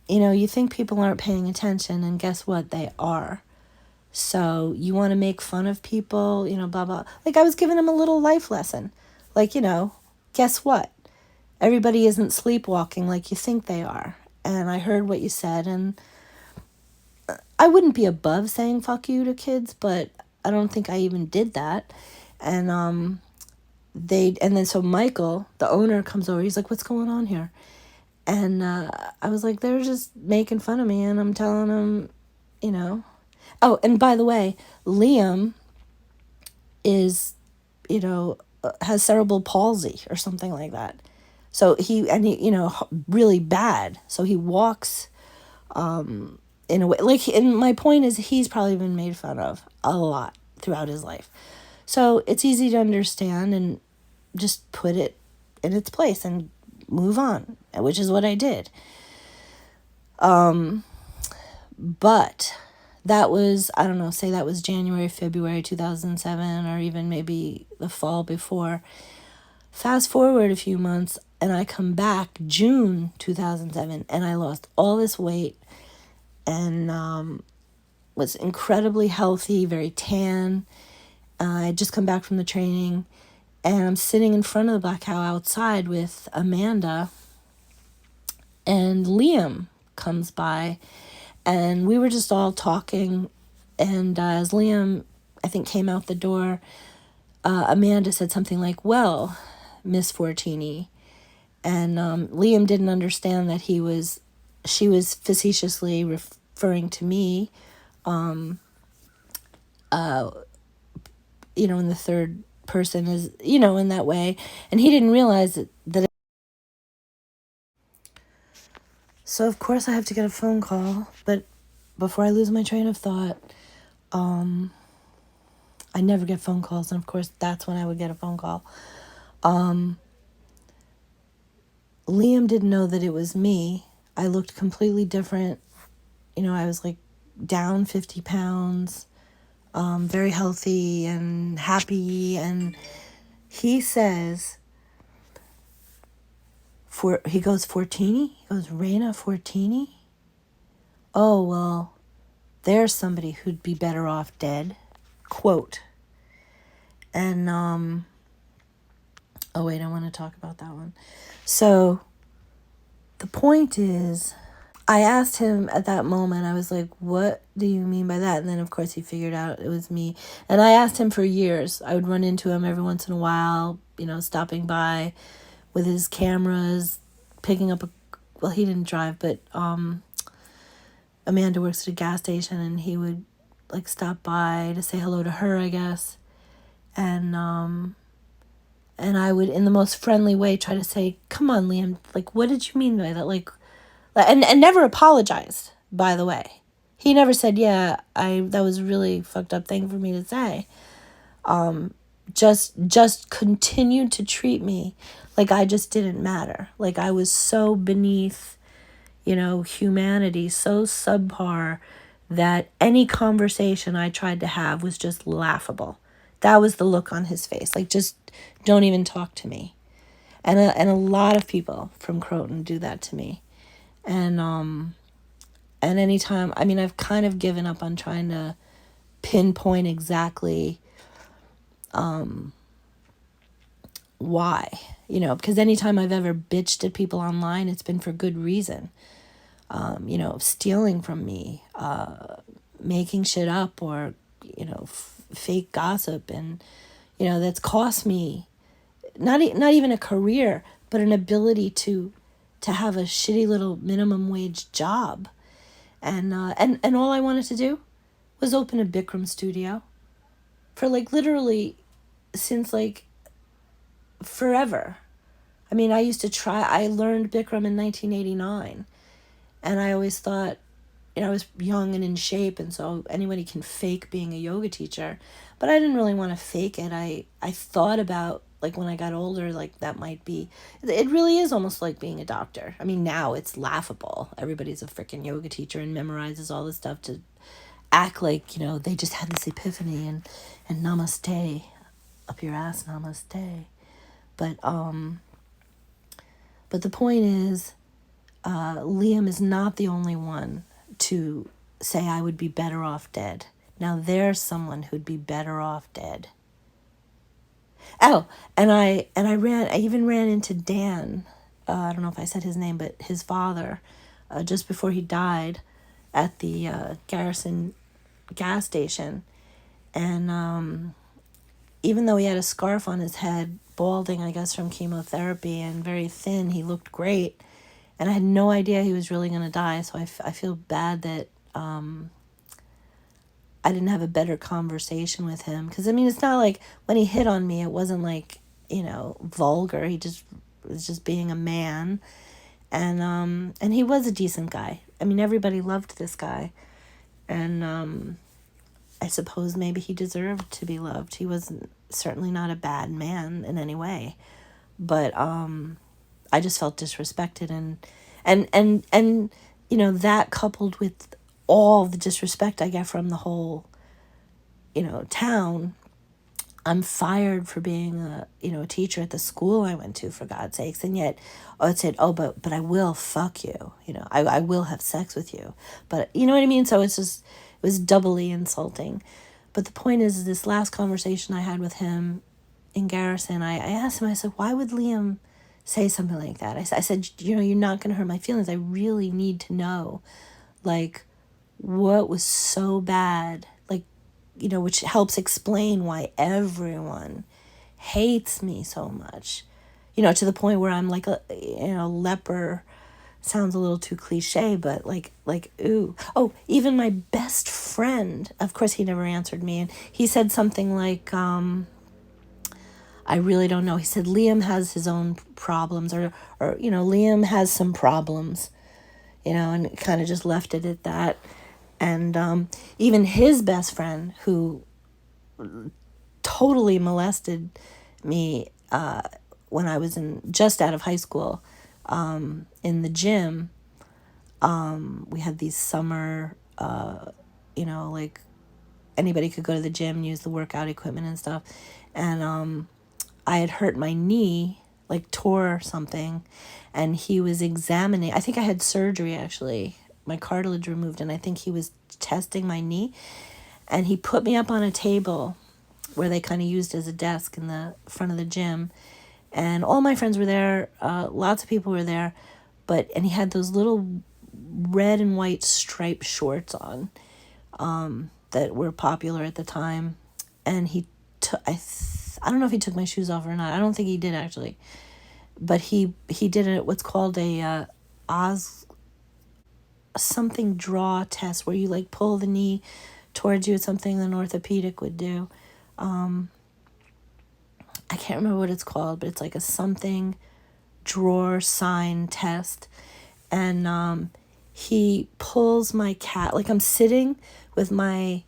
you think people aren't paying attention, and guess what? They are. So you want to make fun of people, blah, blah. Like I was giving them a little life lesson. Like, guess what? Everybody isn't sleepwalking like you think they are. And I heard what you said, and I wouldn't be above saying fuck you to kids, but I don't think I even did that. And then so Michael, the owner, comes over. He's like, what's going on here? And I was like, they're just making fun of me, and I'm telling them, Oh, and by the way, Liam is, has cerebral palsy or something like that. So he really bad. So he walks in a way, and my point is he's probably been made fun of a lot throughout his life. So it's easy to understand and just put it in its place and move on, which is what I did. But that was, I don't know, say that was January, February 2007, or even maybe the fall before. Fast forward a few months, and I come back June 2007, and I lost all this weight, and was incredibly healthy, very tan. I had just come back from the training, and I'm sitting in front of the Black Cow outside with Amanda, and Liam comes by, and we were just all talking, and as Liam, I think, came out the door, Amanda said something like, well, Miss Fortini, and Liam didn't understand that she was facetiously referring to me, in the third person, is, in that way, and he didn't realize that. So of course I have to get a phone call, but before I lose my train of thought, I never get phone calls, and of course that's when I would get a phone call. Liam didn't know that it was me. I looked completely different. I was like down 50 pounds, very healthy and happy, and he says, he goes, Fortini? He goes, Reina Fortini? Oh, well, there's somebody who'd be better off dead. Quote. And, oh wait, I want to talk about that one. So, the point is, I asked him at that moment, I was like, what do you mean by that? And then, of course, he figured out it was me. And I asked him for years. I would run into him every once in a while, stopping by with his cameras, picking up well, he didn't drive, but Amanda works at a gas station, and he would, stop by to say hello to her, I guess. And I would, in the most friendly way, try to say, "Come on, Liam, like, what did you mean by that?" Like, and never apologized, by the way. He never said, "Yeah, that was a really fucked up thing for me to say." Just continued to treat me like I just didn't matter. Like I was so beneath, humanity, so subpar that any conversation I tried to have was just laughable. That was the look on his face. Like, just don't even talk to me. And a lot of people from Croton do that to me. And anytime, I mean, I've kind of given up on trying to pinpoint exactly why, because anytime I've ever bitched at people online, it's been for good reason. Stealing from me, making shit up, or, fake gossip. And, that's cost me not even a career, but an ability to have a shitty little minimum wage job. And all I wanted to do was open a Bikram studio for like literally since like forever. I mean, I learned Bikram in 1989, and I always thought, I was young and in shape, and so anybody can fake being a yoga teacher, but I didn't really want to fake it. I thought about, like, when I got older, like, that might be, it really is almost like being a doctor. I mean, now it's laughable. Everybody's a freaking yoga teacher and memorizes all this stuff to act like, they just had this epiphany, and namaste, up your ass, namaste. But the point is, Liam is not the only one to say I would be better off dead. Now there's someone who'd be better off dead. Oh, and I even ran into Dan. I don't know if I said his name, but his father, just before he died, at the Garrison gas station, and even though he had a scarf on his head, balding, I guess, from chemotherapy, and very thin, he looked great. And I had no idea he was really going to die, so I feel bad that I didn't have a better conversation with him. Because, I mean, it's not like when he hit on me, it wasn't like, vulgar. He just was just being a man. And he was a decent guy. I mean, everybody loved this guy. And I suppose maybe he deserved to be loved. He was certainly not a bad man in any way. But I just felt disrespected, and that coupled with all the disrespect I get from the whole town. I'm fired for being a teacher at the school I went to, for God's sakes. And yet it said, "Oh, but I will fuck you, I will have sex with you." But you know what I mean? So it was doubly insulting. But the point is, this last conversation I had with him in Garrison, I asked him, I said, "Why would Liam say something like that?" I said, "You're not going to hurt my feelings. I really need to know, like, what was so bad, like, which helps explain why everyone hates me so much, to the point where I'm like a, leper." Sounds a little too cliche, but like, ooh. Oh, even my best friend, of course, he never answered me. And he said something like, I really don't know. He said, Liam has his own problems, or Liam has some problems, and kind of just left it at that. And even his best friend, who totally molested me when I was just out of high school, in the gym, we had these summer, like, anybody could go to the gym and use the workout equipment and stuff. And I had hurt my knee, like tore something, and he was examining. I think I had surgery, actually. My cartilage removed, and I think he was testing my knee. And he put me up on a table where they kind of used as a desk in the front of the gym. And all my friends were there. Lots of people were there. And he had those little red and white striped shorts on that were popular at the time. And he took, I don't know if he took my shoes off or not. I don't think he did, actually. But he did what's called a something draw test, where you like pull the knee towards you. It's something an orthopedic would do. I can't remember what it's called, but it's like a something drawer sign test. And he pulls my cat, like I'm sitting with my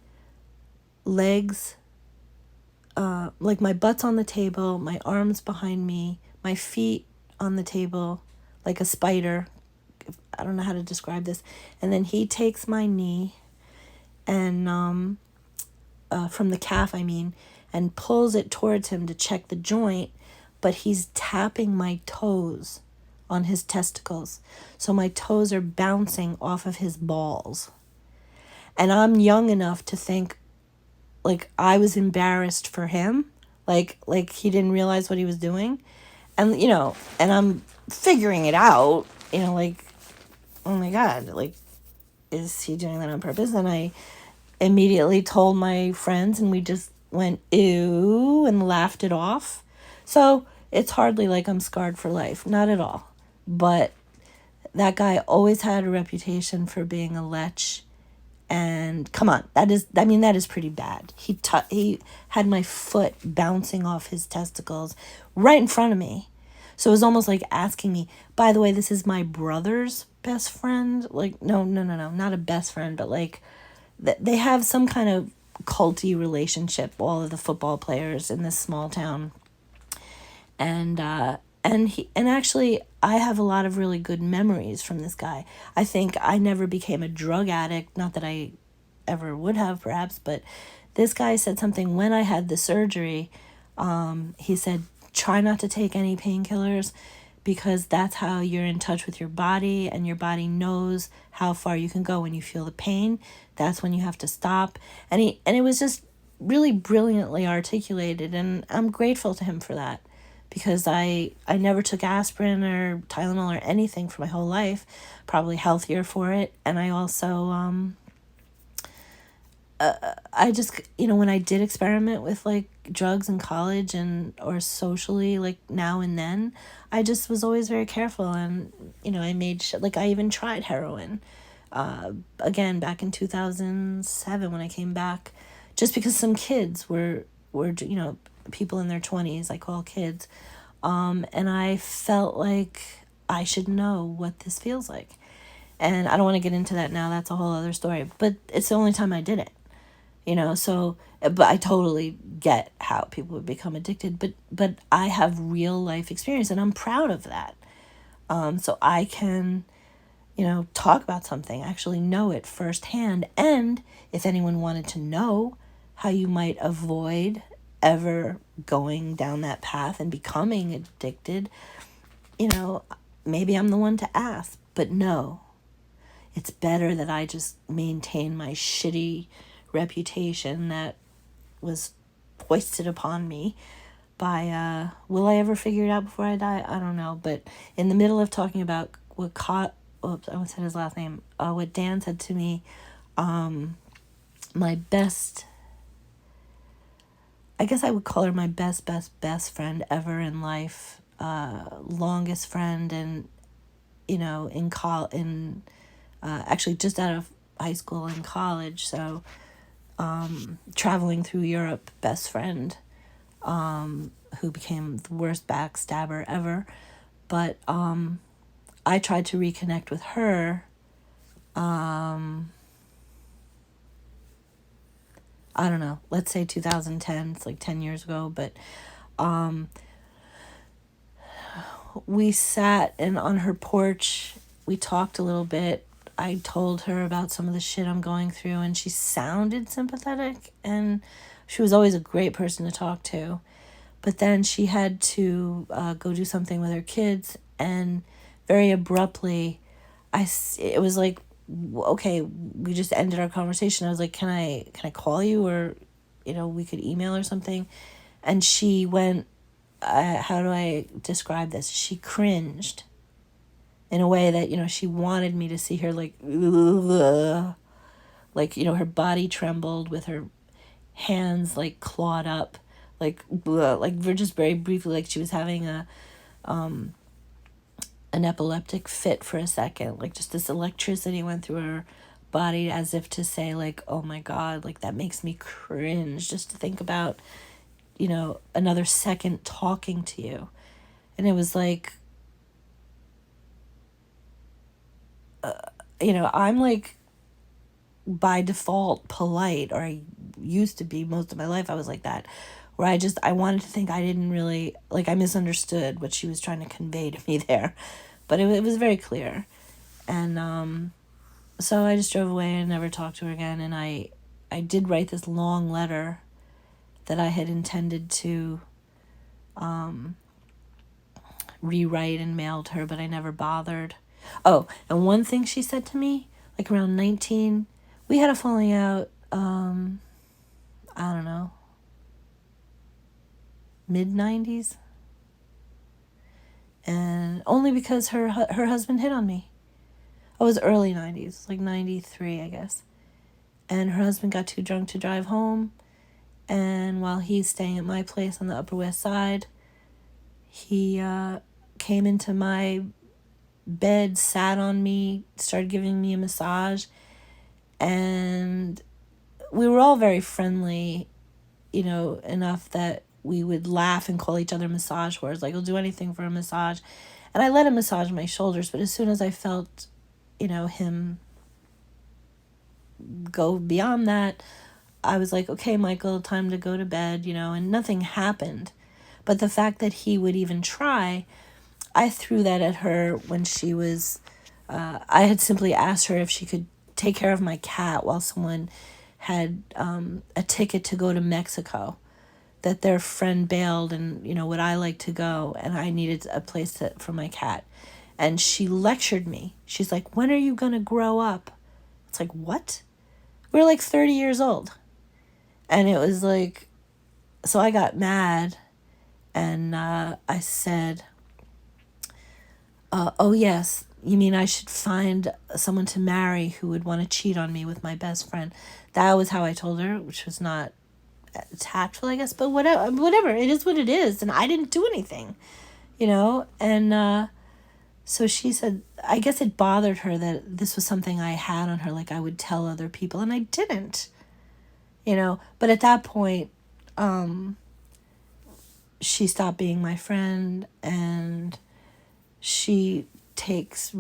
legs, like my butt's on the table, my arms behind me, my feet on the table, like a spider. I don't know how to describe this. And then he takes my knee and from the calf, I mean, and pulls it towards him to check the joint, but he's tapping my toes on his testicles. So my toes are bouncing off of his balls. And I'm young enough to think like I was embarrassed for him, like he didn't realize what he was doing. And and I'm figuring it out, like, oh my God, like, is he doing that on purpose? And I immediately told my friends, and we just went ew and laughed it off. So it's hardly like I'm scarred for life, not at all. But that guy always had a reputation for being a lech, and come on, that is pretty bad. He had my foot bouncing off his testicles right in front of me. So it was almost like asking me, by the way, this is my brother's best friend. Like, no, not a best friend, but like they have some kind of culty relationship, all of the football players in this small town. And actually I have a lot of really good memories from this guy. I think I never became a drug addict, not that I ever would have perhaps, but this guy said something when I had the surgery. He said, try not to take any painkillers, because that's how you're in touch with your body, and your body knows how far you can go. When you feel the pain, that's when you have to stop. And it was just really brilliantly articulated, and I'm grateful to him for that, because I never took aspirin or Tylenol or anything for my whole life, probably healthier for it. And I also I just, when I did experiment with like drugs in college or socially, like now and then, I just was always very careful. And, I made like I even tried heroin, again, back in 2007 when I came back, just because some kids were, people in their 20s, I call kids. And I felt like I should know what this feels like. And I don't want to get into that now. That's a whole other story, but it's the only time I did it. So, but I totally get how people would become addicted, but I have real life experience, and I'm proud of that. So I can, talk about something, actually know it firsthand. And if anyone wanted to know how you might avoid ever going down that path and becoming addicted, maybe I'm the one to ask. But no, it's better that I just maintain my shitty reputation that was hoisted upon me by will I ever figure it out before I die? I don't know. But in the middle of talking about I almost said his last name, what Dan said to me, my best, I guess I would call her my best friend ever in life, longest friend, and actually just out of high school and college, so traveling through Europe, best friend, who became the worst backstabber ever. But I tried to reconnect with her. I don't know, let's say 2010, it's like 10 years ago, but we sat on her porch, we talked a little bit. I told her about some of the shit I'm going through, and she sounded sympathetic, and she was always a great person to talk to. But then she had to go do something with her kids, and very abruptly, it was like, okay, we just ended our conversation. I was like, can I call you, or we could email or something? And she went, how do I describe this? She cringed in a way that, she wanted me to see her like, ugh. Like, her body trembled with her hands like clawed up, like, ugh. Like, we're just very briefly, like she was having an epileptic fit for a second, like just this electricity went through her body, as if to say like, oh my God, like that makes me cringe just to think about, another second talking to you. And it was like, I'm like by default polite, or I used to be most of my life. I was like that, where I wanted to think I didn't really, like, I misunderstood what she was trying to convey to me there. But it was very clear. And so I just drove away and never talked to her again. And I did write this long letter that I had intended to rewrite and mail to her, but I never bothered. Oh, and one thing she said to me, like around 19, we had a falling out, I don't know, mid-90s. And only because her husband hit on me. It was early 90s, like 93, I guess. And her husband got too drunk to drive home. And while he's staying at my place on the Upper West Side, he came into my bed, sat on me, started giving me a massage. And we were all very friendly, enough that we would laugh and call each other massage whores. Like, I'll do anything for a massage. And I let him massage my shoulders, but as soon as I felt, him go beyond that, I was like, okay, Michael, time to go to bed, and nothing happened. But the fact that he would even try, I threw that at her when she was, I had simply asked her if she could take care of my cat while someone had a ticket to go to Mexico, that their friend bailed, and, would I like to go? And I needed a place for my cat. And she lectured me. She's like, when are you going to grow up? It's like, what? We're like 30 years old. And it was like, so I got mad, and I said, oh yes, you mean I should find someone to marry who would want to cheat on me with my best friend? That was how I told her, which was not tactful, I guess, but whatever, it is what it is, and I didn't do anything, and so she said, I guess it bothered her that this was something I had on her, like I would tell other people, and I didn't, but at that point, she stopped being my friend, and she takes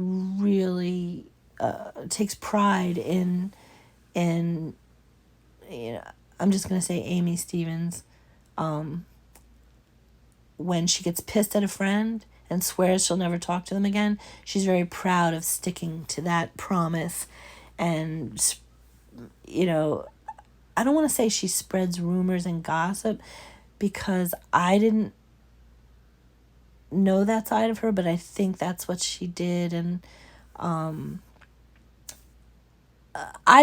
pride in I'm just going to say Amy Stevens, when she gets pissed at a friend and swears she'll never talk to them again, she's very proud of sticking to that promise. And, I don't want to say she spreads rumors and gossip, because I didn't know that side of her, but I think that's what she did. And I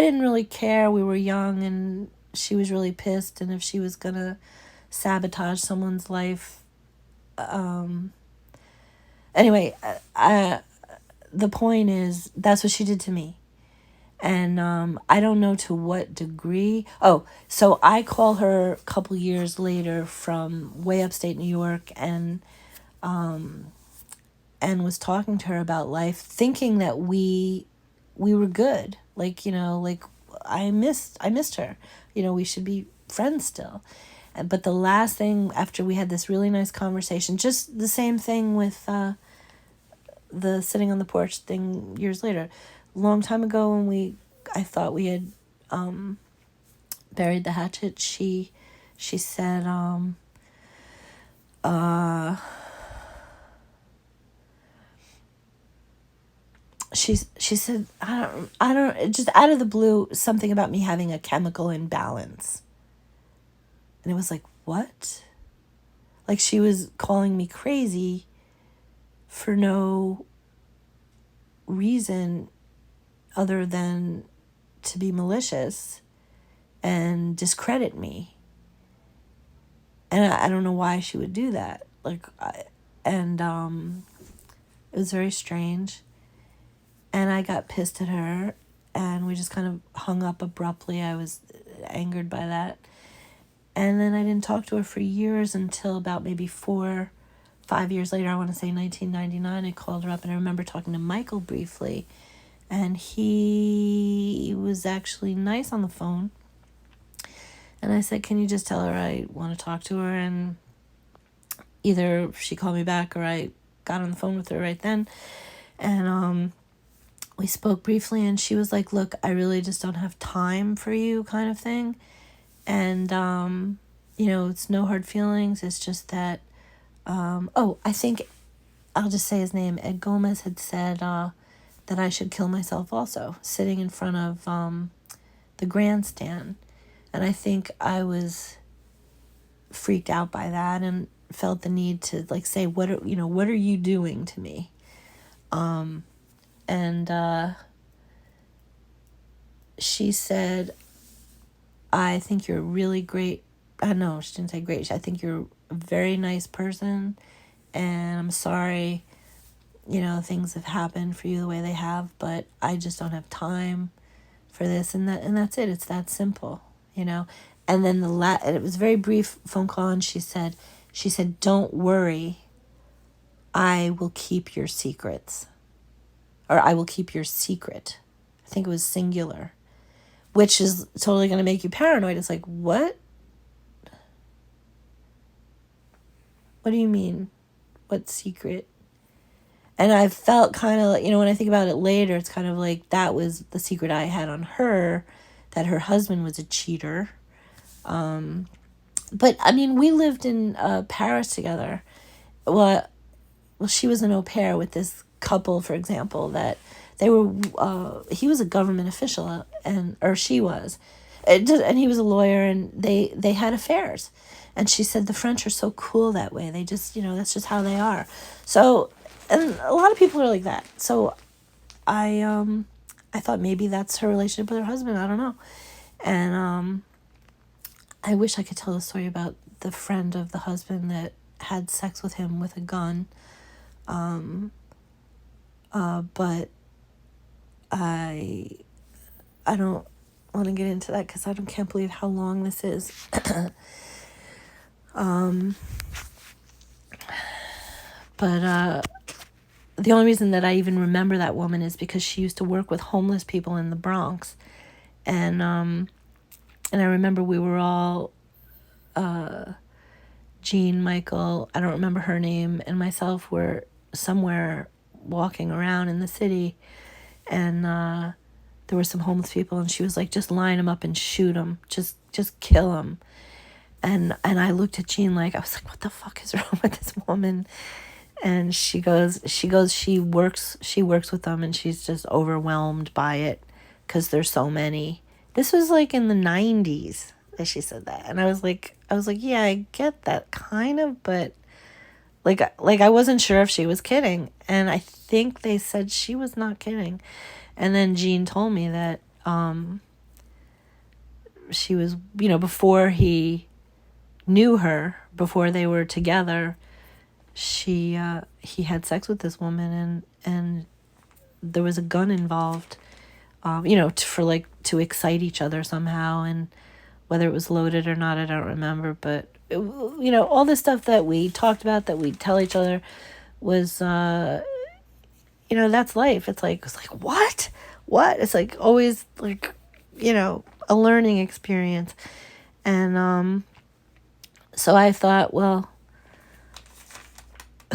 didn't really care. We were young, and she was really pissed, and if she was gonna sabotage someone's life, anyway, the point is, that's what she did to me. And I don't know to what degree. Oh, so I call her a couple years later from way upstate New York, and was talking to her about life, thinking that we were good. Like, like I missed her. We should be friends still. But the last thing, after we had this really nice conversation, just the same thing with the sitting on the porch thing years later, a long time ago, when I thought we had buried the hatchet, she said, she said, I don't, just out of the blue, something about me having a chemical imbalance. And it was like, what? Like, she was calling me crazy for no reason other than to be malicious and discredit me. And I don't know why she would do that. Like, it was very strange. And I got pissed at her, and we just kind of hung up abruptly. I was angered by that. And then I didn't talk to her for years, until about maybe 4-5 years later, I want to say 1999, I called her up, and I remember talking to Michael briefly, and he was actually nice on the phone. And I said, can you just tell her I want to talk to her? And either she called me back or I got on the phone with her right then. And we spoke briefly, and she was like, look, I really just don't have time for you, kind of thing. And, it's no hard feelings. It's just that, I think I'll just say his name. Ed Gomez had said that I should kill myself also, sitting in front of the grandstand. And I think I was freaked out by that and felt the need to say, what are you doing to me? And she said, I think you're really great. No, she didn't say great. I think you're a very nice person, and I'm sorry, things have happened for you the way they have, but I just don't have time for this, and that's it. It's that simple, And then it was a very brief phone call, and she said, don't worry, I will keep your secrets, or I will keep your secret. I think it was singular, which is totally going to make you paranoid. It's like, what? What do you mean? What secret? And I felt kind of, when I think about it later, it's kind of like that was the secret I had on her, that her husband was a cheater. But, we lived in Paris together. Well, she was an au pair with this couple, for example, that they were, he was a government official, or she was. And he was a lawyer, and they had affairs. And she said the French are so cool that way. They just, that's just how they are. So, and a lot of people are like that. So I thought maybe that's her relationship with her husband. I don't know. And I wish I could tell the story about the friend of the husband that had sex with him with a gun. But I don't want to get into that because can't believe how long this is. But the only reason that I even remember that woman is because she used to work with homeless people in the Bronx. And I remember we were all, Jean, Michael, I don't remember her name, and myself were somewhere walking around in the city. And there were some homeless people, and she was like, just line them up and shoot them. Just kill them. And I looked at Jean I was like, what the fuck is wrong with this woman? And she works with them, and she's just overwhelmed by it because there's so many. This was in the 90s that she said that. And I was like, yeah, I get that kind of, but I wasn't sure if she was kidding. And I think they said she was not kidding. And then Jean told me that she was, before he knew her, before they were together, he had sex with this woman, and there was a gun involved, to excite each other somehow, and whether it was loaded or not, I don't remember, but all this stuff that we talked about, that we tell each other, was that's life. It's like what it's always a learning experience. And so I thought, well,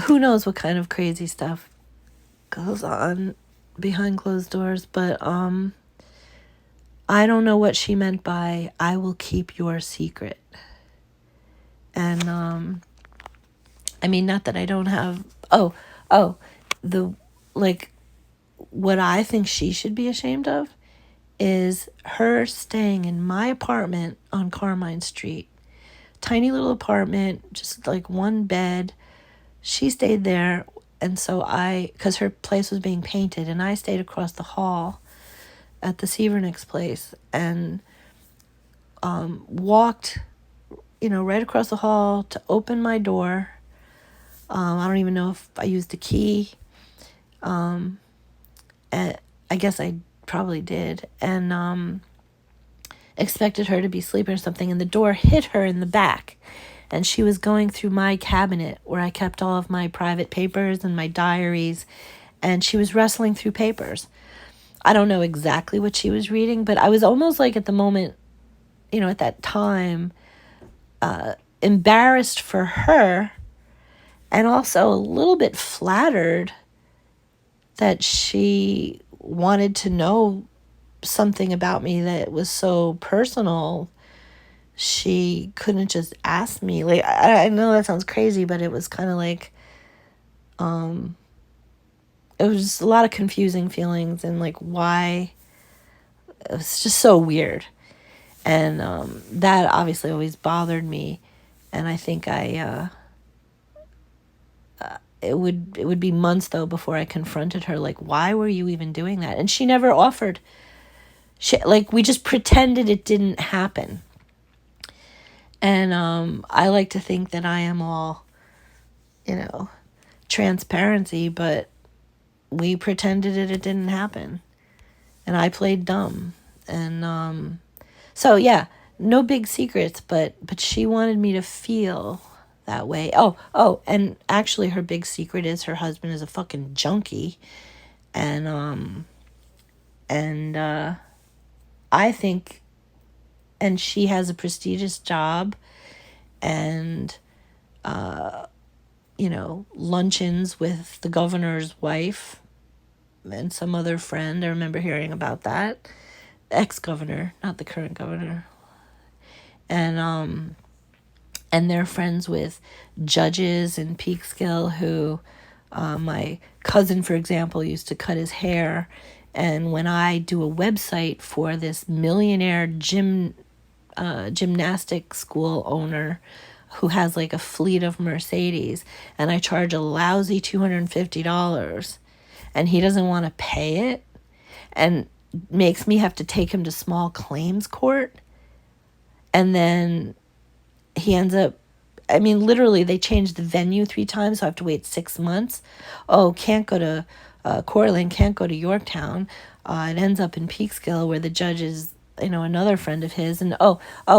who knows what kind of crazy stuff goes on behind closed doors, but I don't know what she meant by I will keep your secret. And not that I don't have what I think she should be ashamed of is her staying in my apartment on Carmine Street. Tiny little apartment, just one bed. She stayed there, and so because her place was being painted, and I stayed across the hall at the Sievernick's place, and walked, right across the hall to open my door. I don't even know if I used a key. And I guess I probably did, and expected her to be sleeping or something, and the door hit her in the back. And she was going through my cabinet where I kept all of my private papers and my diaries, and she was rustling through papers. I don't know exactly what she was reading, but I was almost at the moment, at that time, embarrassed for her and also a little bit flattered that she wanted to know something about me that was so personal. She couldn't just ask me. Like, I know that sounds crazy, but it was kind of like, it was just a lot of confusing feelings and like why. It was just so weird. And that obviously always bothered me. And I think it would be months though before I confronted her, like, why were you even doing that? And she never offered. Like, we just pretended it didn't happen. And I like to think that I am all, transparency, but we pretended it didn't happen. And I played dumb. And so yeah, no big secrets, but she wanted me to feel that way. Oh, and actually her big secret is her husband is a fucking junkie. And I think, and she has a prestigious job and luncheons with the governor's wife and some other friend. I remember hearing about that. Ex-governor, not the current governor. And they're friends with judges in Peekskill who, my cousin, for example, used to cut his hair. And when I do a website for this millionaire gymnastic school owner who has like a fleet of Mercedes, and I charge a lousy $250, and he doesn't want to pay it, and makes me have to take him to small claims court, and then he ends up, literally they changed the venue 3 times, so I have to wait 6 months. Oh, can't go to Cortland, can't go to Yorktown. It ends up in Peekskill where the judge is, another friend of his. And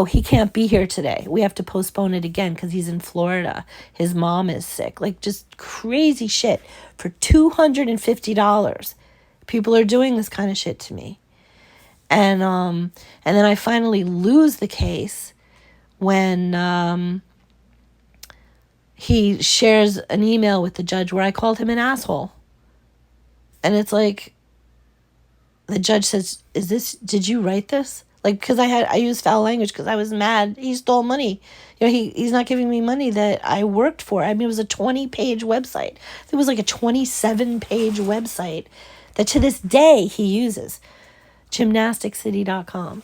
he can't be here today. We have to postpone it again because he's in Florida. His mom is sick. Like, just crazy shit for $250. People are doing this kind of shit to me. And then I finally lose the case when he shares an email with the judge where I called him an asshole. And it's like, the judge says, did you write this? Like, because I used foul language because I was mad. He stole money. He's not giving me money that I worked for. It was a 20-page website. It was like a 27-page website that to this day he uses. Gymnasticcity.com.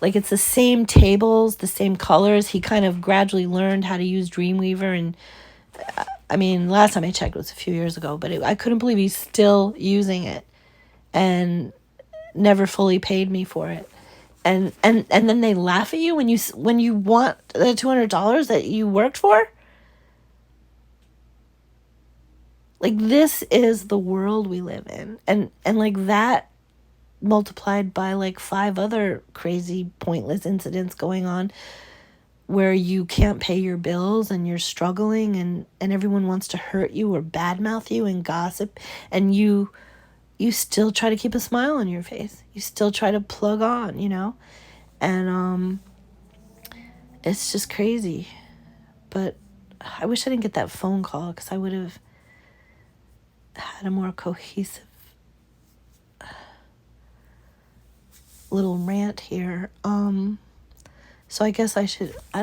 Like, it's the same tables, the same colors. He kind of gradually learned how to use Dreamweaver. And last time I checked was a few years ago, but I couldn't believe he's still using it and never fully paid me for it. And then they laugh at you when you want the $200 that you worked for. Like, this is the world we live in. And like that multiplied by like 5 other crazy pointless incidents going on where you can't pay your bills and you're struggling and everyone wants to hurt you or badmouth you and gossip, and you still try to keep a smile on your face. You still try to plug on, and it's just crazy. But I wish I didn't get that phone call because I would have had a more cohesive little rant here. So I guess I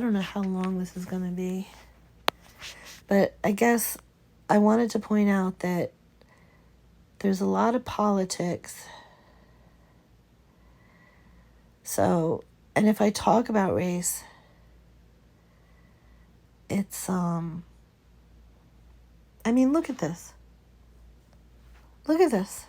don't know how long this is going to be, but I guess I wanted to point out that there's a lot of politics. So, and if I talk about race, it's, look at this. Look at this.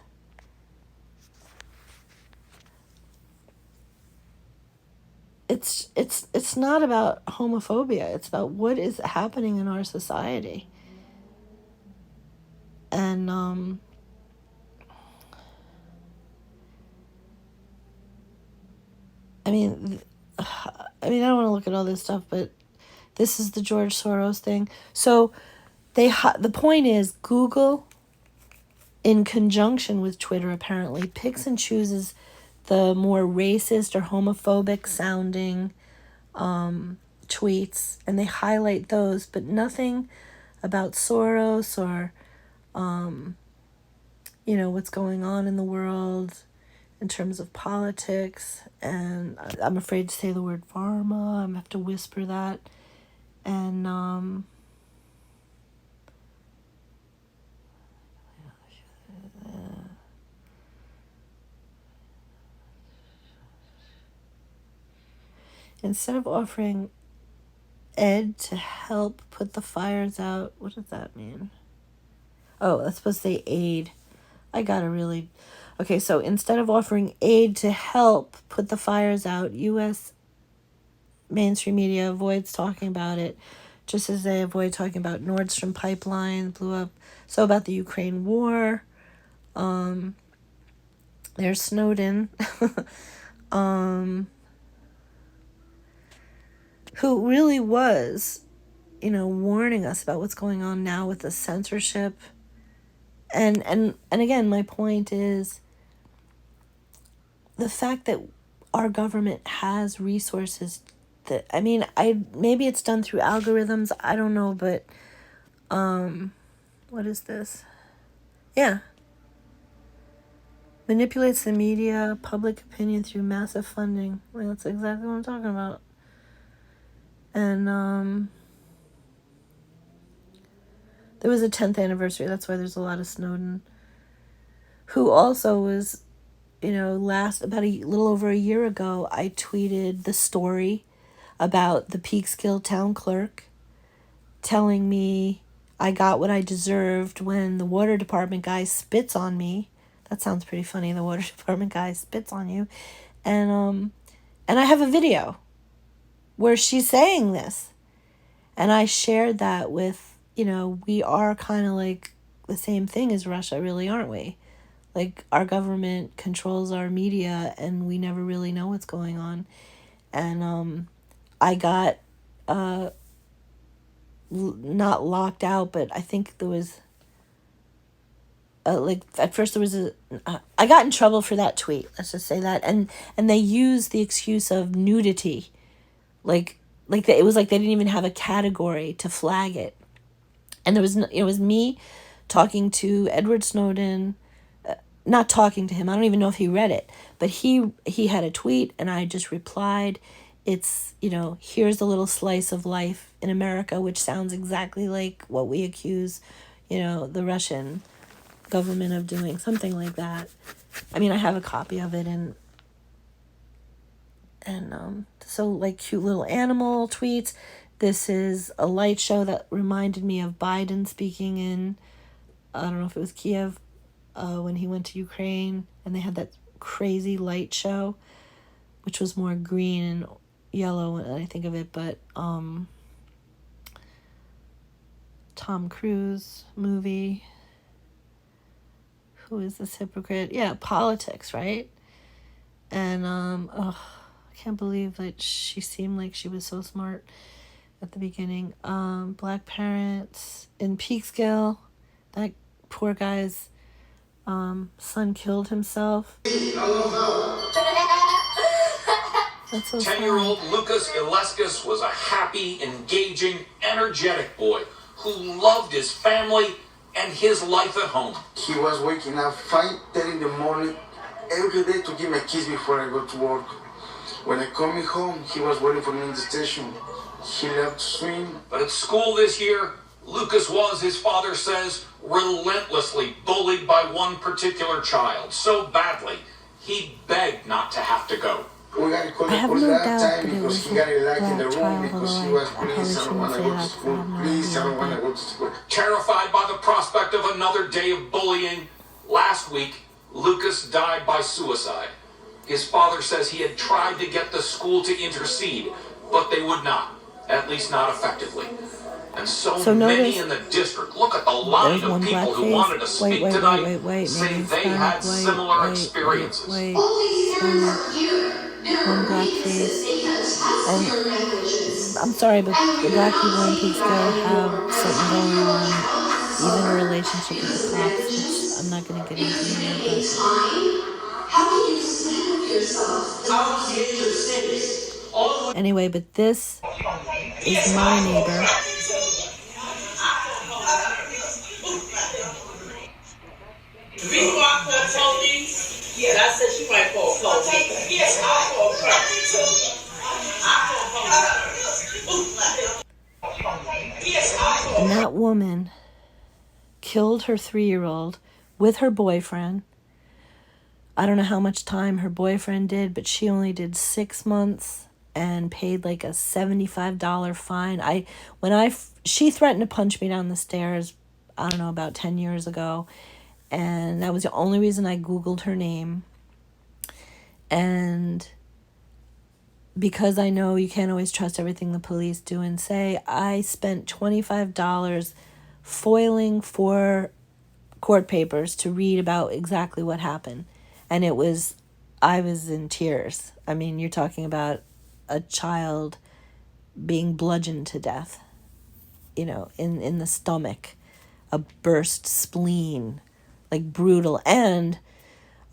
It's not about homophobia. It's about what is happening in our society. And, I don't want to look at all this stuff, but this is the George Soros thing. So the point is, Google, in conjunction with Twitter, apparently picks and chooses the more racist or homophobic sounding tweets, and they highlight those, but nothing about Soros or what's going on in the world in terms of politics. And I'm afraid to say the word pharma. I'm gonna have to whisper that. And instead of offering aid to help put the fires out, what does that mean? Oh, that's supposed to say aid. I gotta really... Okay, so instead of offering aid to help put the fires out, U.S. mainstream media avoids talking about it, just as they avoid talking about Nord Stream pipeline blew up. So about the Ukraine war, there's Snowden, who really was, warning us about what's going on now with the censorship. And again, my point is the fact that our government has resources that, maybe it's done through algorithms, I don't know, but what is this? Yeah. Manipulates the media, public opinion through massive funding. Well, that's exactly what I'm talking about. And there was a 10th anniversary, that's why there's a lot of Snowden, who also was, about a little over a year ago, I tweeted the story about the Peekskill town clerk telling me I got what I deserved when the water department guy spits on me. That sounds pretty funny, the water department guy spits on you. And I have a video where she's saying this. And I shared that with, we are kind of like the same thing as Russia, really, aren't we? Like, our government controls our media and we never really know what's going on. And I got not locked out, but I think there was at first there was I got in trouble for that tweet, let's just say that, and they used the excuse of nudity, it was like they didn't even have a category to flag it. And it was me talking to Edward Snowden, not talking to him. I don't even know if he read it, but he had a tweet and I just replied. It's, here's a little slice of life in America, which sounds exactly like what we accuse, the Russian government of doing, something like that. I have a copy of it, and so, like, cute little animal tweets. This is a light show that reminded me of Biden speaking in, I don't know if it was Kiev, when he went to Ukraine, and they had that crazy light show, which was more green and yellow when I think of it, but Tom Cruise movie, Who is This Hypocrite? Yeah, politics, right? And I can't believe that she seemed like she was so smart at the beginning. Black parents in Peekskill, that poor guy's son killed himself. That's so 10-year-old Lucas Ileskis was a happy, engaging, energetic boy who loved his family and his life at home. He was waking up 5:30 in the morning every day to give me a kiss before I go to work. When I come home, he was waiting for me in the station. He loved to swim. But at school this year, Lucas was, his father says, relentlessly bullied by one particular child so badly he begged not to have to go. We got to call I the have police no that doubt time that it because was he got a lock in black the room child, because he although was, I please, I don't want to probably go to shouldn't say school. that, Please, I don't but want to go to school. Terrified by the prospect of another day of bullying, last week, Lucas died by suicide. His father says he had tried to get the school to intercede, but they would not, at least not effectively. And so many in the district, look at the line of people who wanted to speak tonight, say they had similar experiences. One black face. And I'm sorry, but the black people in Peekskill have something going on, even a relationship with the cops, which I'm not going to get into here, but Anyway, but this is my neighbor. The reason why I called police, yeah, I said she might call police. Yes, I called police. And that woman killed her 3-year-old with her boyfriend. I don't know how much time her boyfriend did, but she only did 6 months and paid like a $75 fine. She threatened to punch me down the stairs, I don't know, about 10 years ago. And that was the only reason I Googled her name. And because I know you can't always trust everything the police do and say, I spent $25 foiling for court papers to read about exactly what happened. And I was in tears. I mean, you're talking about a child being bludgeoned to death, in the stomach, a burst spleen, like brutal. And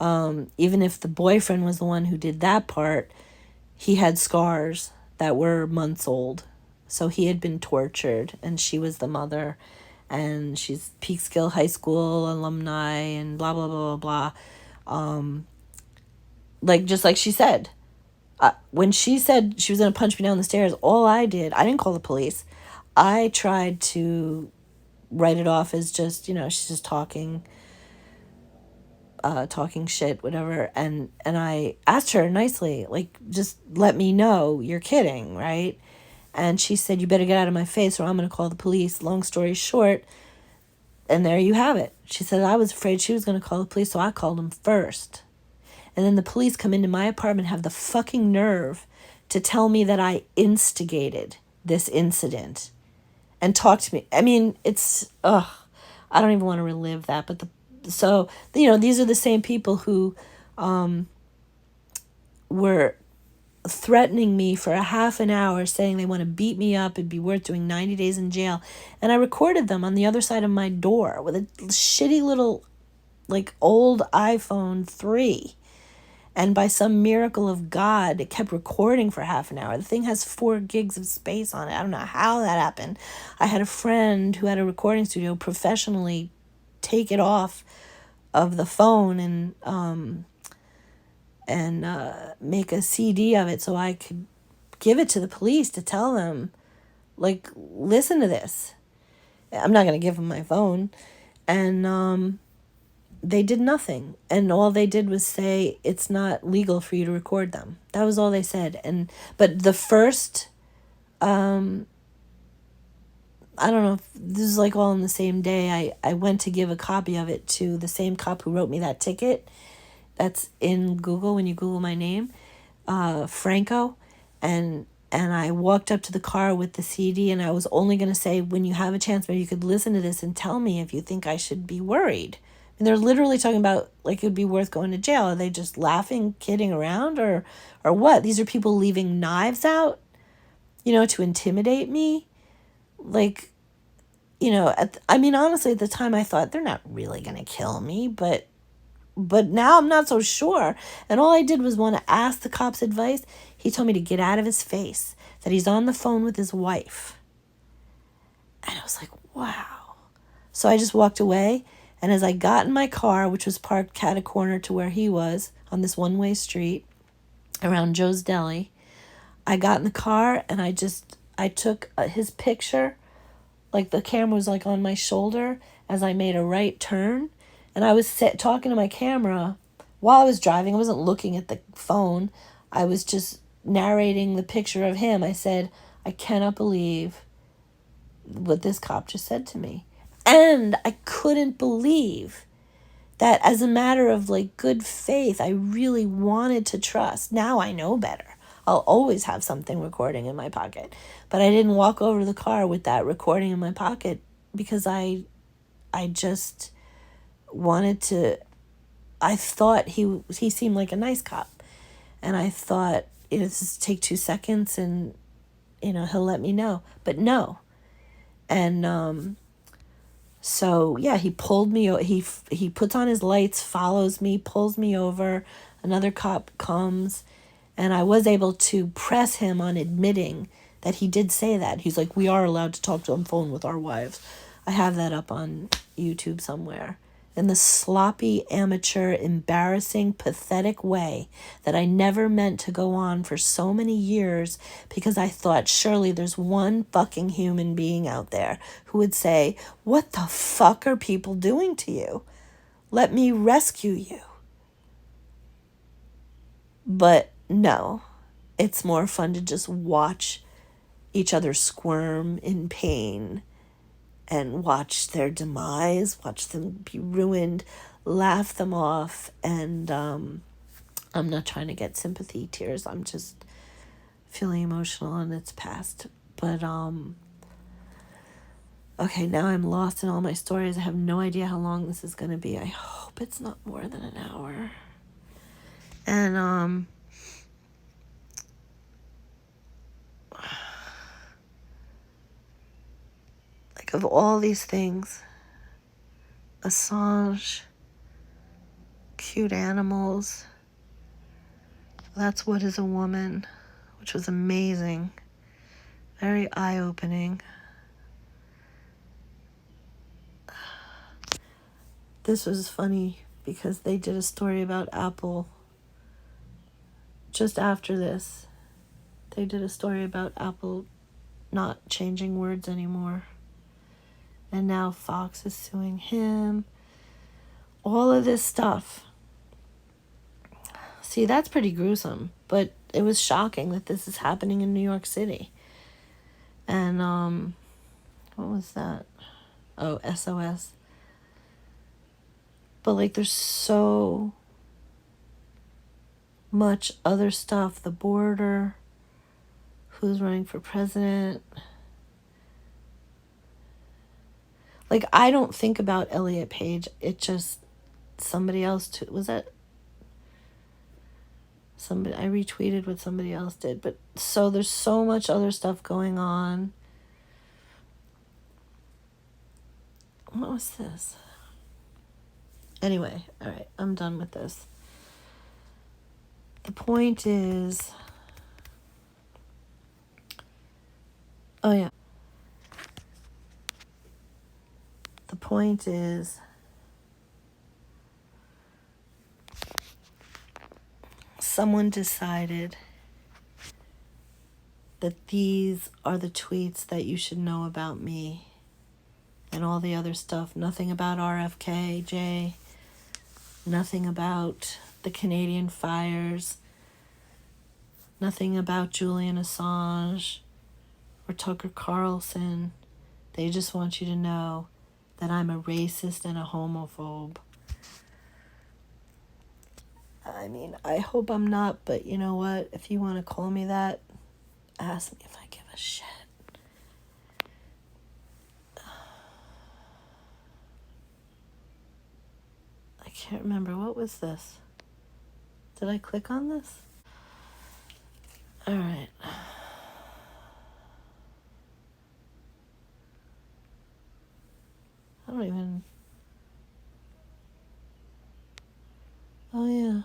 even if the boyfriend was the one who did that part, he had scars that were months old. So he had been tortured, and she was the mother, and she's Peekskill High School alumni and blah, blah, blah, blah, blah. Just like she said, when she said she was going to punch me down the stairs, I didn't call the police. I tried to write it off as just, she's just talking shit, whatever. And I asked her nicely, just let me know you're kidding, right? And she said, you better get out of my face or I'm going to call the police. Long story short, and there you have it. She said, I was afraid she was going to call the police, so I called them first. And then the police come into my apartment, have the fucking nerve to tell me that I instigated this incident and talk to me. I mean, it's, I don't even want to relive that. But these are the same people who were threatening me for a half an hour, saying they want to beat me up, it'd be worth doing 90 days in jail. And I recorded them on the other side of my door with a shitty little, old iPhone 3. And by some miracle of God, it kept recording for half an hour. The thing has 4 gigs of space on it. I don't know how that happened. I had a friend who had a recording studio professionally take it off of the phone and make a CD of it so I could give it to the police to tell them, listen to this. I'm not going to give them my phone. And they did nothing. And all they did was say, it's not legal for you to record them. That was all they said. But the first, I don't know if this is all in the same day. I went to give a copy of it to the same cop who wrote me that ticket. That's in Google when you Google my name, Franco. And I walked up to the car with the CD, and I was only going to say, when you have a chance, maybe you could listen to this and tell me if you think I should be worried. And they're literally talking about it would be worth going to jail. Are they just laughing, kidding around, or what? These are people leaving knives out, to intimidate me. Honestly, at the time I thought they're not really going to kill me, but now I'm not so sure. And all I did was want to ask the cop's advice. He told me to get out of his face, that he's on the phone with his wife. And I was like, wow. So I just walked away. And as I got in my car, which was parked cat a corner to where he was on this one-way street around Joe's Deli, I got in the car and I took his picture, the camera was on my shoulder as I made a right turn. And I was talking to my camera while I was driving. I wasn't looking at the phone. I was just narrating the picture of him. I said, I cannot believe what this cop just said to me. And I couldn't believe that as a matter of good faith, I really wanted to trust. Now I know better. I'll always have something recording in my pocket. But I didn't walk over to the car with that recording in my pocket because I just wanted to. I thought he seemed like a nice cop. And I thought, just take 2 seconds and, he'll let me know. But no. And, so yeah, he pulled me, he puts on his lights, follows me, pulls me over. Another cop comes And I was able to press him on admitting that he did say that. He's like, we are allowed to talk on the phone with our wives. I have that up on YouTube somewhere. In the sloppy, amateur, embarrassing, pathetic way that I never meant to go on for so many years, because I thought surely there's one fucking human being out there who would say, what the fuck are people doing to you? Let me rescue you. But no, it's more fun to just watch each other squirm in pain and watch their demise, watch them be ruined, laugh them off. And I'm not trying to get sympathy tears. I'm just feeling emotional and it's past. But okay, now I'm lost in all my stories. I have no idea how long this is going to be. I hope it's not more than an hour. And like, of all these things, Assange, cute animals, That's What Is a Woman, which was amazing, very eye-opening. This was funny because they did a story about Apple just after this. They did a story about Apple not changing words anymore. And now Fox is suing him. All of this stuff. See, that's pretty gruesome. But it was shocking that this is happening in New York City. And, what was that? Oh, SOS. But, like, there's so much other stuff. The border. Who's running for president. Like, I don't think about Elliot Page. It just, somebody else too. Was that somebody? I retweeted what somebody else did. But so there's so much other stuff going on. What was this? Anyway, all right, I'm done with this. The point is, oh yeah. The point is, someone decided that these are the tweets that you should know about me and all the other stuff. Nothing about RFK, nothing about the Canadian fires, nothing about Julian Assange or Tucker Carlson. They just want you to know that I'm a racist and a homophobe. I mean, I hope I'm not, but you know what? If you want to call me that, ask me if I give a shit. I can't remember. What was this? Did I click on this? All right. I don't even... Oh, yeah.